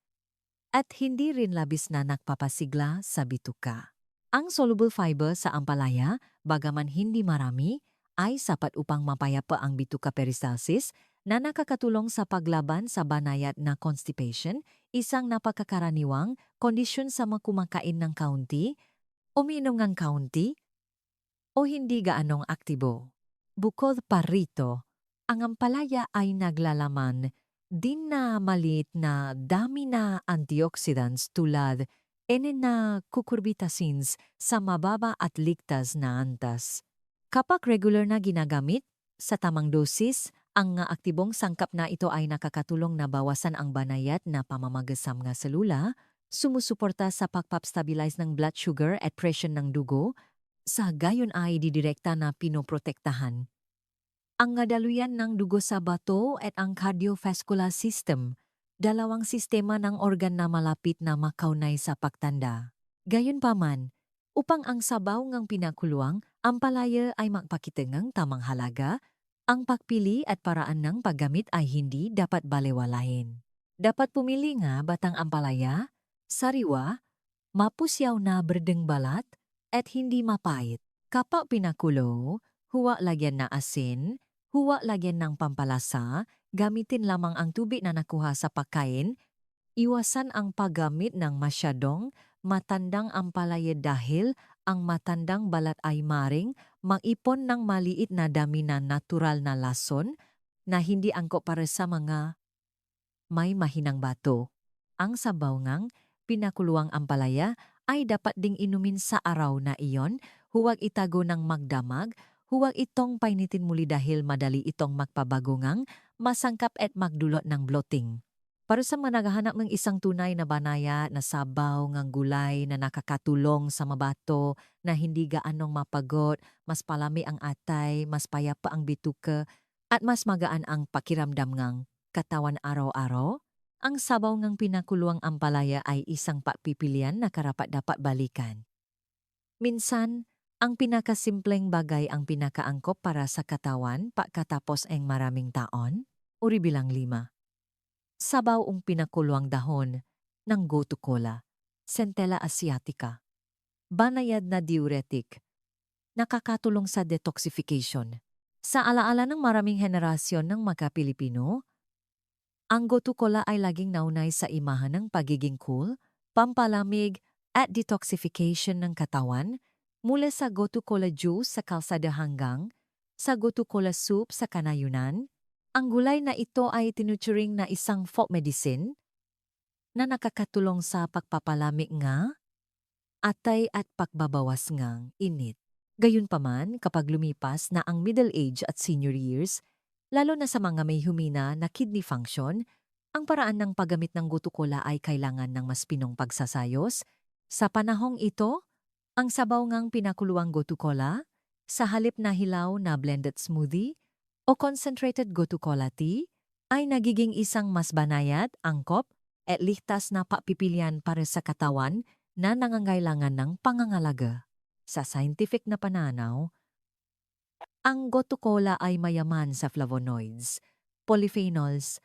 at hindi rin labis na nagpapasigla sa bituka. Ang soluble fiber sa ampalaya, bagaman hindi marami, ay sapat upang mapayapa ang bituka peristalsis na nakakatulong sa paglaban sa banayad na constipation, isang napakakaraniwang kondisyon sa mga kumakain ng kaunti, uminom ng kaunti, o hindi gaanong aktibo. Bukod pa rito, ang ampalaya ay naglalaman din na maliit na dami na antioxidants tulad na cucurbitacins sa mababa at ligtas na antas. Kapag regular na ginagamit sa tamang dosis, ang aktibong sangkap na ito ay nakakatulong na bawasan ang banayad na pamamagasam ng selula, sumusuporta sa pagpapstabilize ng blood sugar at presyon ng dugo, sa gayon ay didirekta na pinoprotektahan ang daluyan ng dugo sa bato at ang cardiovascular system, dalawang sistema ng organ na malapit na makaunay sa pagtanda. Gayunpaman, upang ang sabaw ng pinakuluang, ang palaya ay magpakita ng tamang halaga, ang pagpili at paraan ng paggamit ay hindi dapat balewalain. Dapat pumili nga batang ampalaya, sariwa, mapusyaw na berdeng balat, at hindi mapait. Kapag pinakulo, huwag lagyan na asin, huwag lagyan ng pampalasa, gamitin lamang ang tubig na nakuha sa pagkain, iwasan ang paggamit ng masyadong matandang ampalaya dahil ang matandang balat ay maring mag-ipon ng maliit na dami na natural na lason na hindi angkop para sa mga may mahinang bato. Ang sabaw ngang pinakuluang ampalaya ay dapat ding inumin sa araw na iyon, huwag itago ng magdamag, huwag itong painitin muli dahil madali itong magpabagungang, masangkap at magdulot ng bloating. Para sa mga naghahanap ng isang tunay na banaya na sabaw ng gulay na nakakatulong sa mabato na hindi gaanong mapagot, mas palami ang atay, mas payapa ang bituka, at mas magaan ang pakiramdam ng katawan araw-araw, ang sabaw ng pinakuluang ampalaya ay isang pagpipilian na karapat-dapat balikan. Minsan, ang pinakasimpleng bagay ang pinakaangkop para sa katawan pagkatapos ang maraming taon, uri bilang 5. Sabaw ang pinakuluang dahon ng gotu kola, Centella asiatica. Banayad na diuretic, nakakatulong sa detoxification. Sa alaala ng maraming henerasyon ng mga Pilipino, ang gotu kola ay laging naunay sa imahan ng pagiging cool, pampalamig, at detoxification ng katawan, mula sa gotu kola juice sa kalsada hanggang sa gotu kola soup sa kanayunan. Ang gulay na ito ay tinuturing na isang folk medicine na nakakatulong sa pagpapalamig nga, atay at pagbabawas ngang init. Gayunpaman, kapag lumipas na ang middle age at senior years, lalo na sa mga may humina na kidney function, ang paraan ng paggamit ng gotu kola ay kailangan ng mas pinong pagsasayos. Sa panahong ito, ang sabaw ngang pinakuluang gotu kola, sa halip na hilaw na blended smoothie o concentrated gotu kola tea, ay nagiging isang mas banayad, angkop, at ligtas na papipilian para sa katawan na nangangailangan ng pangangalaga. Sa scientific na pananaw, ang gotu kola ay mayaman sa flavonoids, polyphenols,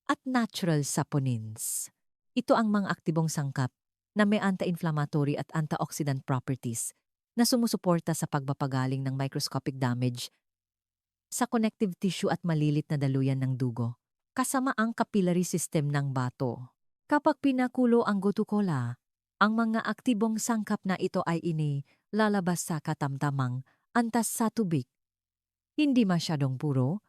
at natural saponins. Ito ang mga aktibong sangkap na may anti-inflammatory at antioxidant properties na sumusuporta sa pagpapagaling ng microscopic damage sa connective tissue at malilit na daluyan ng dugo, kasama ang capillary system ng bato. Kapag pinakulo ang gotu kola, ang mga aktibong sangkap na ito ay lalabas sa katamtamang antas sa tubig. Hindi masyadong puro,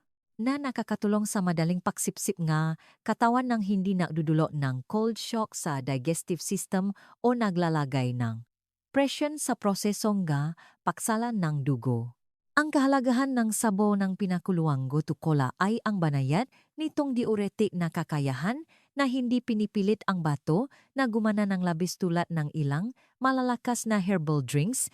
na nakakatulong sa madaling pagsipsip nga katawan ng hindi nagdudulo ng cold shock sa digestive system o naglalagay ng presyon sa prosesong nga paksalan ng dugo. Ang kahalagahan ng sabaw ng pinakuluang gotu kola ay ang banayad nitong diuretic na kakayahan na hindi pinipilit ang bato na gumana ng labis tulad ng ilang malalakas na herbal drinks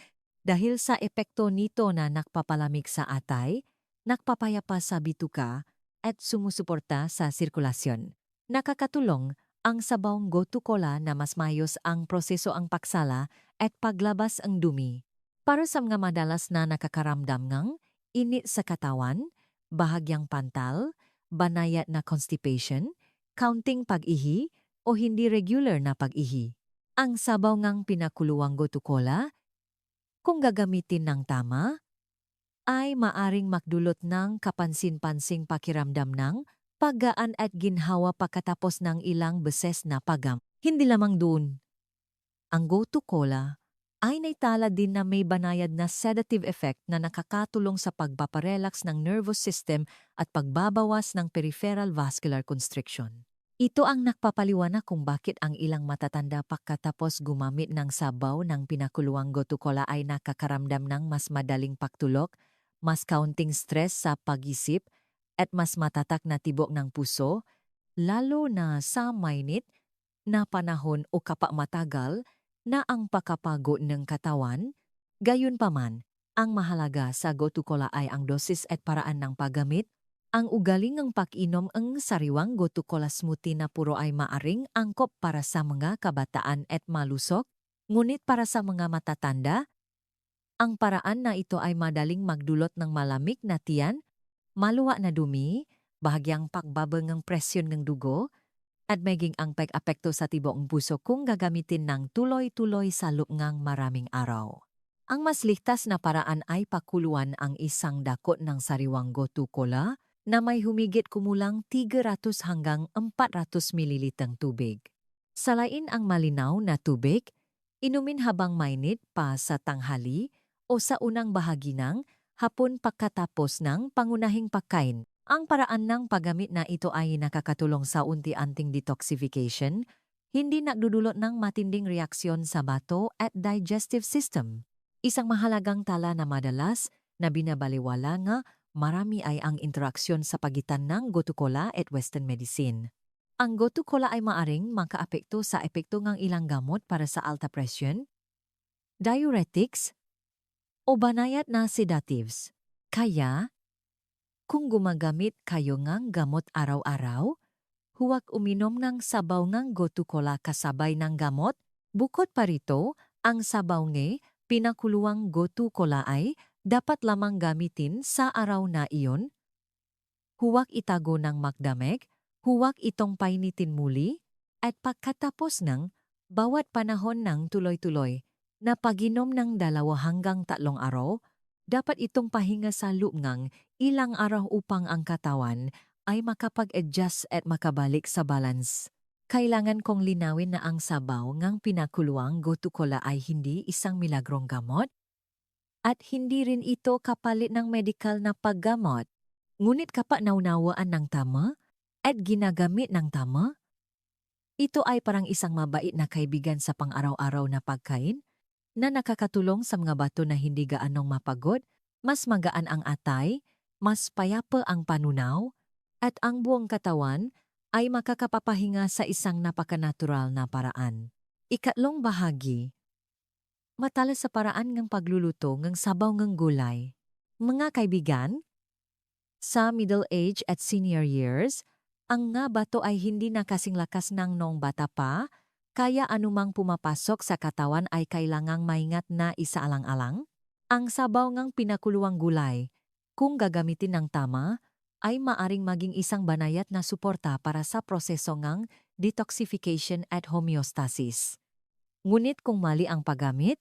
Dahil sa epekto nito na nakpapalamig sa atay, nakpapayapa sa bituka at sumusuporta sa sirkulasyon. Nakakatulong ang sabawng gotu kola na mas mayos ang proseso ang pagsala at paglabas ang dumi. Para sa mga madalas na nakakaramdam ng init sa katawan, bahagyang pantal, banayat na constipation, counting pag-ihi o hindi regular na pag-ihi. Ang sabaw ngang pinakuluang gotu kola, kung gagamitin ng tama, ay maaring magdulot ng kapansin-pansing pakiramdam ng paggaan at ginhawa pagkatapos ng ilang beses na pagam. Hindi lamang doon. Ang gotu kola ay naitala din na may banayad na sedative effect na nakakatulong sa pagpaparelax ng nervous system at pagbabawas ng peripheral vascular constriction. Ito ang nakpapaliwanag kung bakit ang ilang matatanda pagkatapos gumamit ng sabaw ng pinakuluang gotu kola ay nakakaramdam ng mas madaling pagtulog, mas kaunting stress sa pag-isip, at mas matatak na tibok ng puso, lalo na sa mainit na panahon o kapamatagal na ang pagkapago ng katawan. Gayunpaman, ang mahalaga sa gotu kola ay ang dosis at paraan ng paggamit. Ang ugaling ng pag-inom ang sariwang gotu kola smoothie na puro ay maaring angkop para sa mga kabataan at malusog, ngunit para sa mga matatanda, ang paraan na ito ay madaling magdulot ng malamig na tiyan, maluwa na dumi, bahagyang pagbaba ng presyon ng dugo, at maging ang pag-apekto sa tibok ng puso kung gagamitin ng tuloy-tuloy sa loob ng maraming araw. Ang mas ligtas na paraan ay pakuluan ang isang dakot ng sariwang gotu kola na may humigit kumulang 300 hanggang 400 mililitang tubig. Salain ang malinaw na tubig, inumin habang mainit pa sa tanghali o sa unang bahagi ng hapon pagkatapos ng pangunahing pagkain. Ang paraan ng paggamit na ito ay nakakatulong sa unti-anting detoxification, hindi nagdudulot ng matinding reaksyon sa bato at digestive system. Isang mahalagang tala na madalas na binabaliwala nga marami ay ang interaksyon sa pagitan ng gotu kola at Western medicine. Ang gotu kola ay maaring makaapekto sa epekto ng ilang gamot para sa alta presyon, diuretics, o banayat na sedatives. Kaya, kung gumagamit kayo ng gamot araw-araw, huwag uminom ng sabaw ng gotu kola kasabay ng gamot. Bukod pa rito, ang sabaw ng pinakuluang gotu kola ay dapat lamang gamitin sa araw na iyon. Huwag itago ng magdamag, huwag itong painitin muli, at pagkatapos ng bawat panahon ng tuloy-tuloy na pag-inom ng 2 hanggang 3 araw, dapat itong pahinga sa loob ng ilang araw upang ang katawan ay makapag-adjust at makabalik sa balance. Kailangan kong linawin na ang sabaw ng pinakuluang gotu kola ay hindi isang milagrong gamot at hindi rin ito kapalit ng medikal na paggamot. Ngunit kapag naunawaan ng tama at ginagamit ng tama, ito ay parang isang mabait na kaibigan sa pang-araw-araw na pagkain na nakakatulong sa mga bato na hindi gaanong mapagod, mas magaan ang atay, mas payapa ang panunaw, at ang buong katawan ay makakapapahinga sa isang napakanatural na paraan. Ikatlong bahagi, matala sa paraan ng pagluluto ng sabaw ng gulay. Mga kaibigan, sa middle age at senior years, ang nga bato ay hindi na kasing lakas ng noong bata pa, kaya anumang pumapasok sa katawan ay kailangang maingat na isaalang-alang. Ang sabaw ng pinakuluang gulay, kung gagamitin ng tama, ay maaring maging isang banayat na suporta para sa proseso ng detoxification at homeostasis. Ngunit kung mali ang paggamit,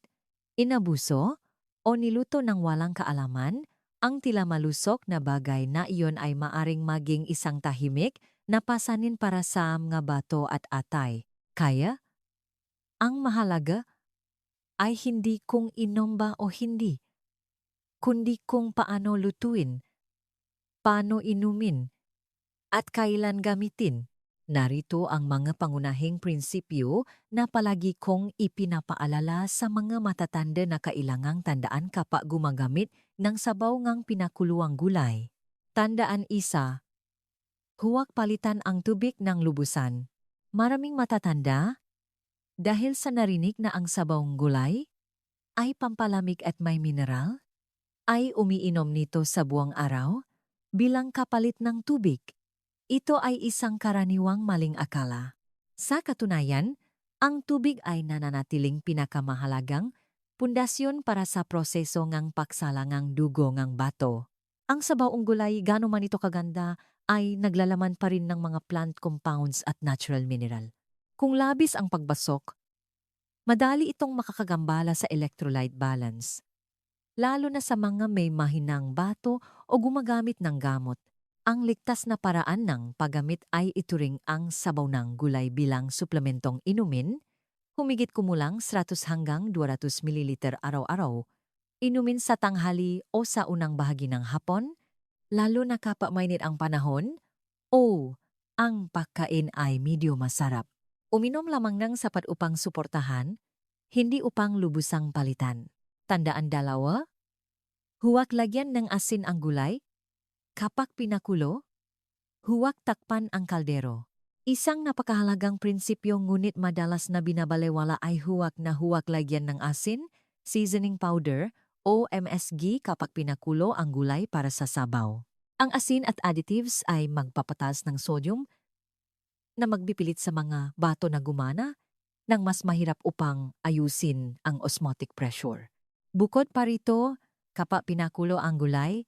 inabuso, o niluto ng walang kaalaman, ang tila malusok na bagay na iyon ay maaring maging isang tahimik na pasanin para sa mga bato at atay. Kaya, ang mahalaga ay hindi kung inom ba o hindi, kundi kung paano lutuin, paano inumin, at kailan gamitin. Narito ang mga pangunahing prinsipyo na palagi kong ipinapaalala sa mga matatanda na kailangang tandaan kapag gumagamit ng sabaw ng pinakuluang gulay. Tandaan isa, huwag palitan ang tubig ng lubusan. Maraming matatanda, dahil sa narinig na ang sabawng gulay ay pampalamig at may mineral, ay umiinom nito sa buong araw bilang kapalit ng tubig. Ito ay isang karaniwang maling akala. Sa katunayan, ang tubig ay nananatiling pinakamahalagang pundasyon para sa proseso ng pagsala ng dugo ng bato. Ang sabaw gulay, gano man ito kaganda, ay naglalaman pa rin ng mga plant compounds at natural mineral. Kung labis ang pagbasok, madali itong makakagambala sa electrolyte balance, lalo na sa mga may mahinang bato o gumagamit ng gamot. Ang ligtas na paraan ng paggamit ay ituring ang sabaw ng gulay bilang suplementong inumin, humigit kumulang 100 hanggang 200 ml araw-araw. Inumin sa tanghali o sa unang bahagi ng hapon, lalo na kapag mainit ang panahon, o ang pagkain ay medyo masarap. Uminom lamang ng sapat upang suportahan, hindi upang lubusang palitan. Tandaan dalawa, huwag lagyan ng asin ang gulay. Kapag pinakulo, huwag takpan ang kaldero. Isang napakahalagang prinsipyo ngunit madalas na binabalewala ay huwag lagyan ng asin, seasoning powder, o MSG kapag pinakulo ang gulay para sa sabaw. Ang asin at additives ay magpapataas ng sodium na magbipilit sa mga bato na gumana nang mas mahirap upang ayusin ang osmotic pressure. Bukod pa rito, kapag pinakulo ang gulay,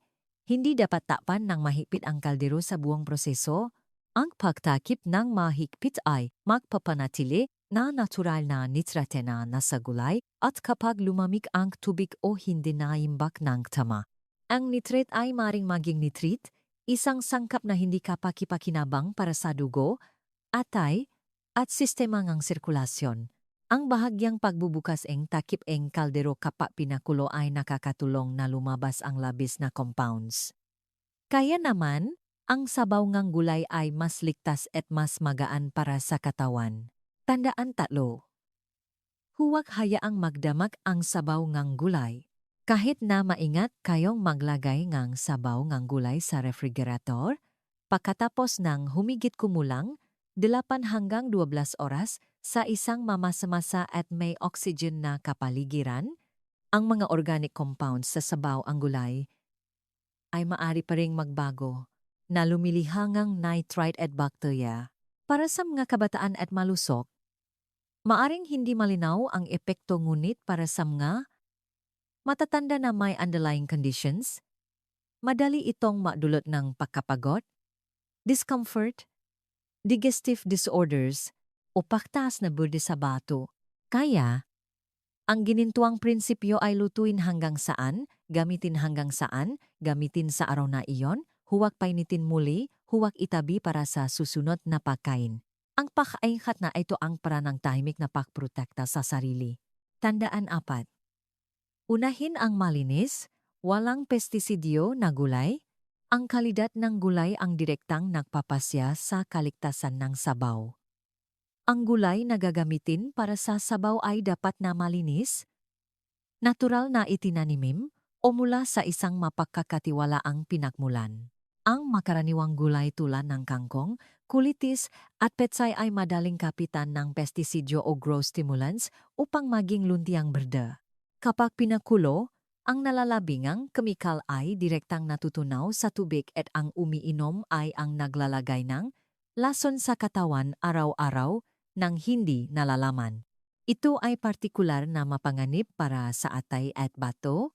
hindi dapat takpan ng mahigpit ang kaldero sa buong proseso. Ang pagtakip ng mahigpit ay magpapanatili na natural na nitrate na nasa gulay at kapag lumamig ang tubig o hindi naimbak ng tama. Ang nitrate ay maring maging nitrite, isang sangkap na hindi kapakipakinabang para sa dugo, atay, at sistema ng sirkulasyon. Ang bahagyang pagbubukas ng takip ng kaldero kapag pinakulo ay nakakatulong na lumabas ang labis na compounds. Kaya naman, ang sabaw ng gulay ay mas ligtas at mas magaan para sa katawan. Tandaan 3. Huwag hayaang magdamag ang sabaw ng gulay. Kahit na maingat kayong maglagay ng sabaw ng gulay sa refrigerator, pagkatapos ng humigit kumulang 8 hanggang 12 oras sa isang mamasamasa at may oxygen na kapaligiran, ang mga organic compounds sa sabaw ang gulay ay maari pa ring magbago na lumilihangang nitrite at bacteria. Para sa mga kabataan at malusok, maaring hindi malinaw ang epekto ngunit para sa mga matatanda na may underlying conditions, madali itong madulot ng pagkapagod, discomfort, digestive disorders, o paktas na burde sa bato. Kaya, ang ginintuang prinsipyo ay lutuin hanggang saan, gamitin hanggang saan, gamitin sa araw na iyon, huwag painitin muli, huwag itabi para sa susunod na pagkain. Ang pakaingat na ito ang para ng tahimik na pagprotekta sa sarili. Tandaan 4. Unahin ang malinis, walang pestisidyo na gulay. Ang kalidad ng gulay ang direktang nagpapasya sa kaligtasan ng sabaw. Ang gulay na gagamitin para sa sabaw ay dapat na malinis, natural na itinanimim, o mula sa isang mapagkakatiwalaang pinagmulan. Ang makaraniwang gulay tulad ng kangkong, kulitis at petsay ay madaling kapitan ng pestisidyo o growth stimulants upang maging luntiang berde. Kapag pinakulo, ang nalalabingang kemikal ay direktang natutunaw sa tubig at ang umiinom ay ang naglalagay ng lason sa katawan araw-araw nang hindi nalalaman. Ito ay partikular na mapanganib para sa atay at bato,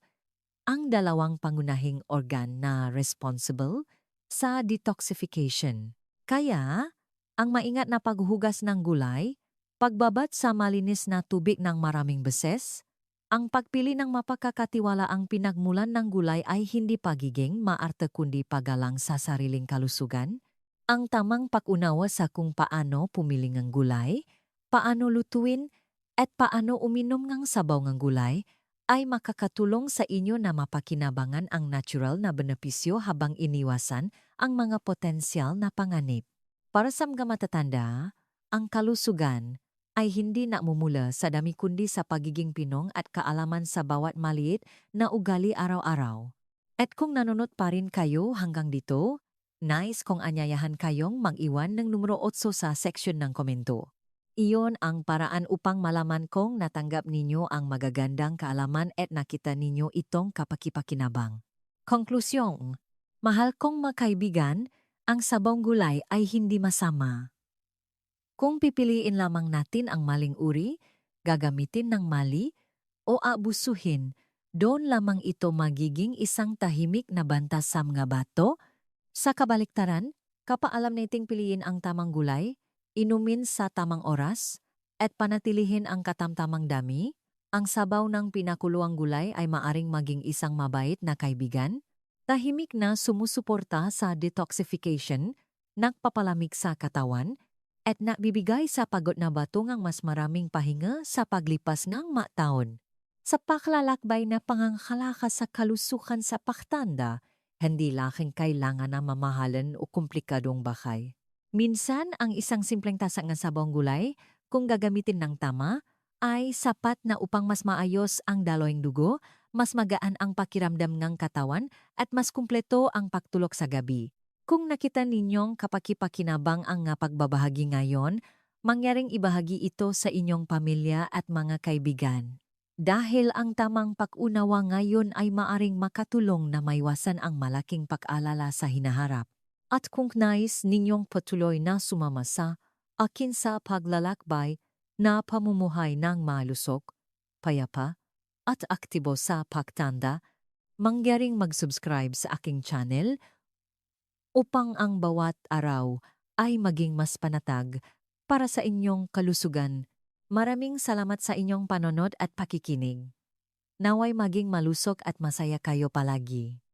ang dalawang pangunahing organ na responsible sa detoxification. Kaya, ang maingat na paghuhugas ng gulay, pagbabad sa malinis na tubig ng maraming beses, ang pagpili ng mapagkakatiwalaang pinagmulan ng gulay ay hindi pagiging maarte kundi paggalang sa sariling kalusugan, ang tamang pag-unawa sa kung paano pumili ng gulay, paano lutuin, at paano uminom ng sabaw ng gulay ay makakatulong sa inyo na mapakinabangan ang natural na benepisyo habang iniwasan ang mga potensyal na panganib. Para sa mga matatanda, ang kalusugan ay hindi namumula sa dami kundi sa pagiging pinong at kaalaman sa bawat maliit na ugali araw-araw. At kung nanonood pa rin kayo hanggang dito, nice kung anyayahan kayong mag-iwan ng numero 8 sa section ng komento. Iyon ang paraan upang malaman kong natanggap ninyo ang magagandang kaalaman at nakita ninyo itong kapakipakinabang. Konklusyong, mahal kong makaibigan, ang sabong gulay ay hindi masama. Kung pipiliin lamang natin ang maling uri, gagamitin ng mali, o abusuhin, doon lamang ito magiging isang tahimik na banta sa mga bato. Sa kabaliktaran, kapaalam nating piliin ang tamang gulay, inumin sa tamang oras, at panatilihin ang katamtamang dami, ang sabaw ng pinakuluang gulay ay maaring maging isang mabait na kaibigan, tahimik na sumusuporta sa detoxification, nagpapalamig sa katawan, at nabibigay sa pagod na batungang mas maraming pahinga sa paglipas ng taon. Sa paklalakbay na panganghalaka sa kalusukan sa paktanda, hindi laking kailangan na mamahalan o komplikadong bakay. Minsan, ang isang simpleng tasa ng sabong gulay, kung gagamitin ng tama, ay sapat na upang mas maayos ang daloyng dugo, mas magaan ang pakiramdam ng katawan, at mas kumpleto ang pagtulog sa gabi. Kung nakita ninyong kapakipakinabang ang pagbabahagi ngayon, mangyaring ibahagi ito sa inyong pamilya at mga kaibigan. Dahil ang tamang pag-unawa ngayon ay maaring makatulong na maiwasan ang malaking pag-alala sa hinaharap. At kung nais ninyong patuloy na sumama sa akin sa paglalakbay na pamumuhay ng malusog, payapa, at aktibo sa pagtanda, mangyaring mag-subscribe sa aking channel upang ang bawat araw ay maging mas panatag para sa inyong kalusugan. Maraming salamat sa inyong panonood at pakikinig. Naway maging malusog at masaya kayo palagi.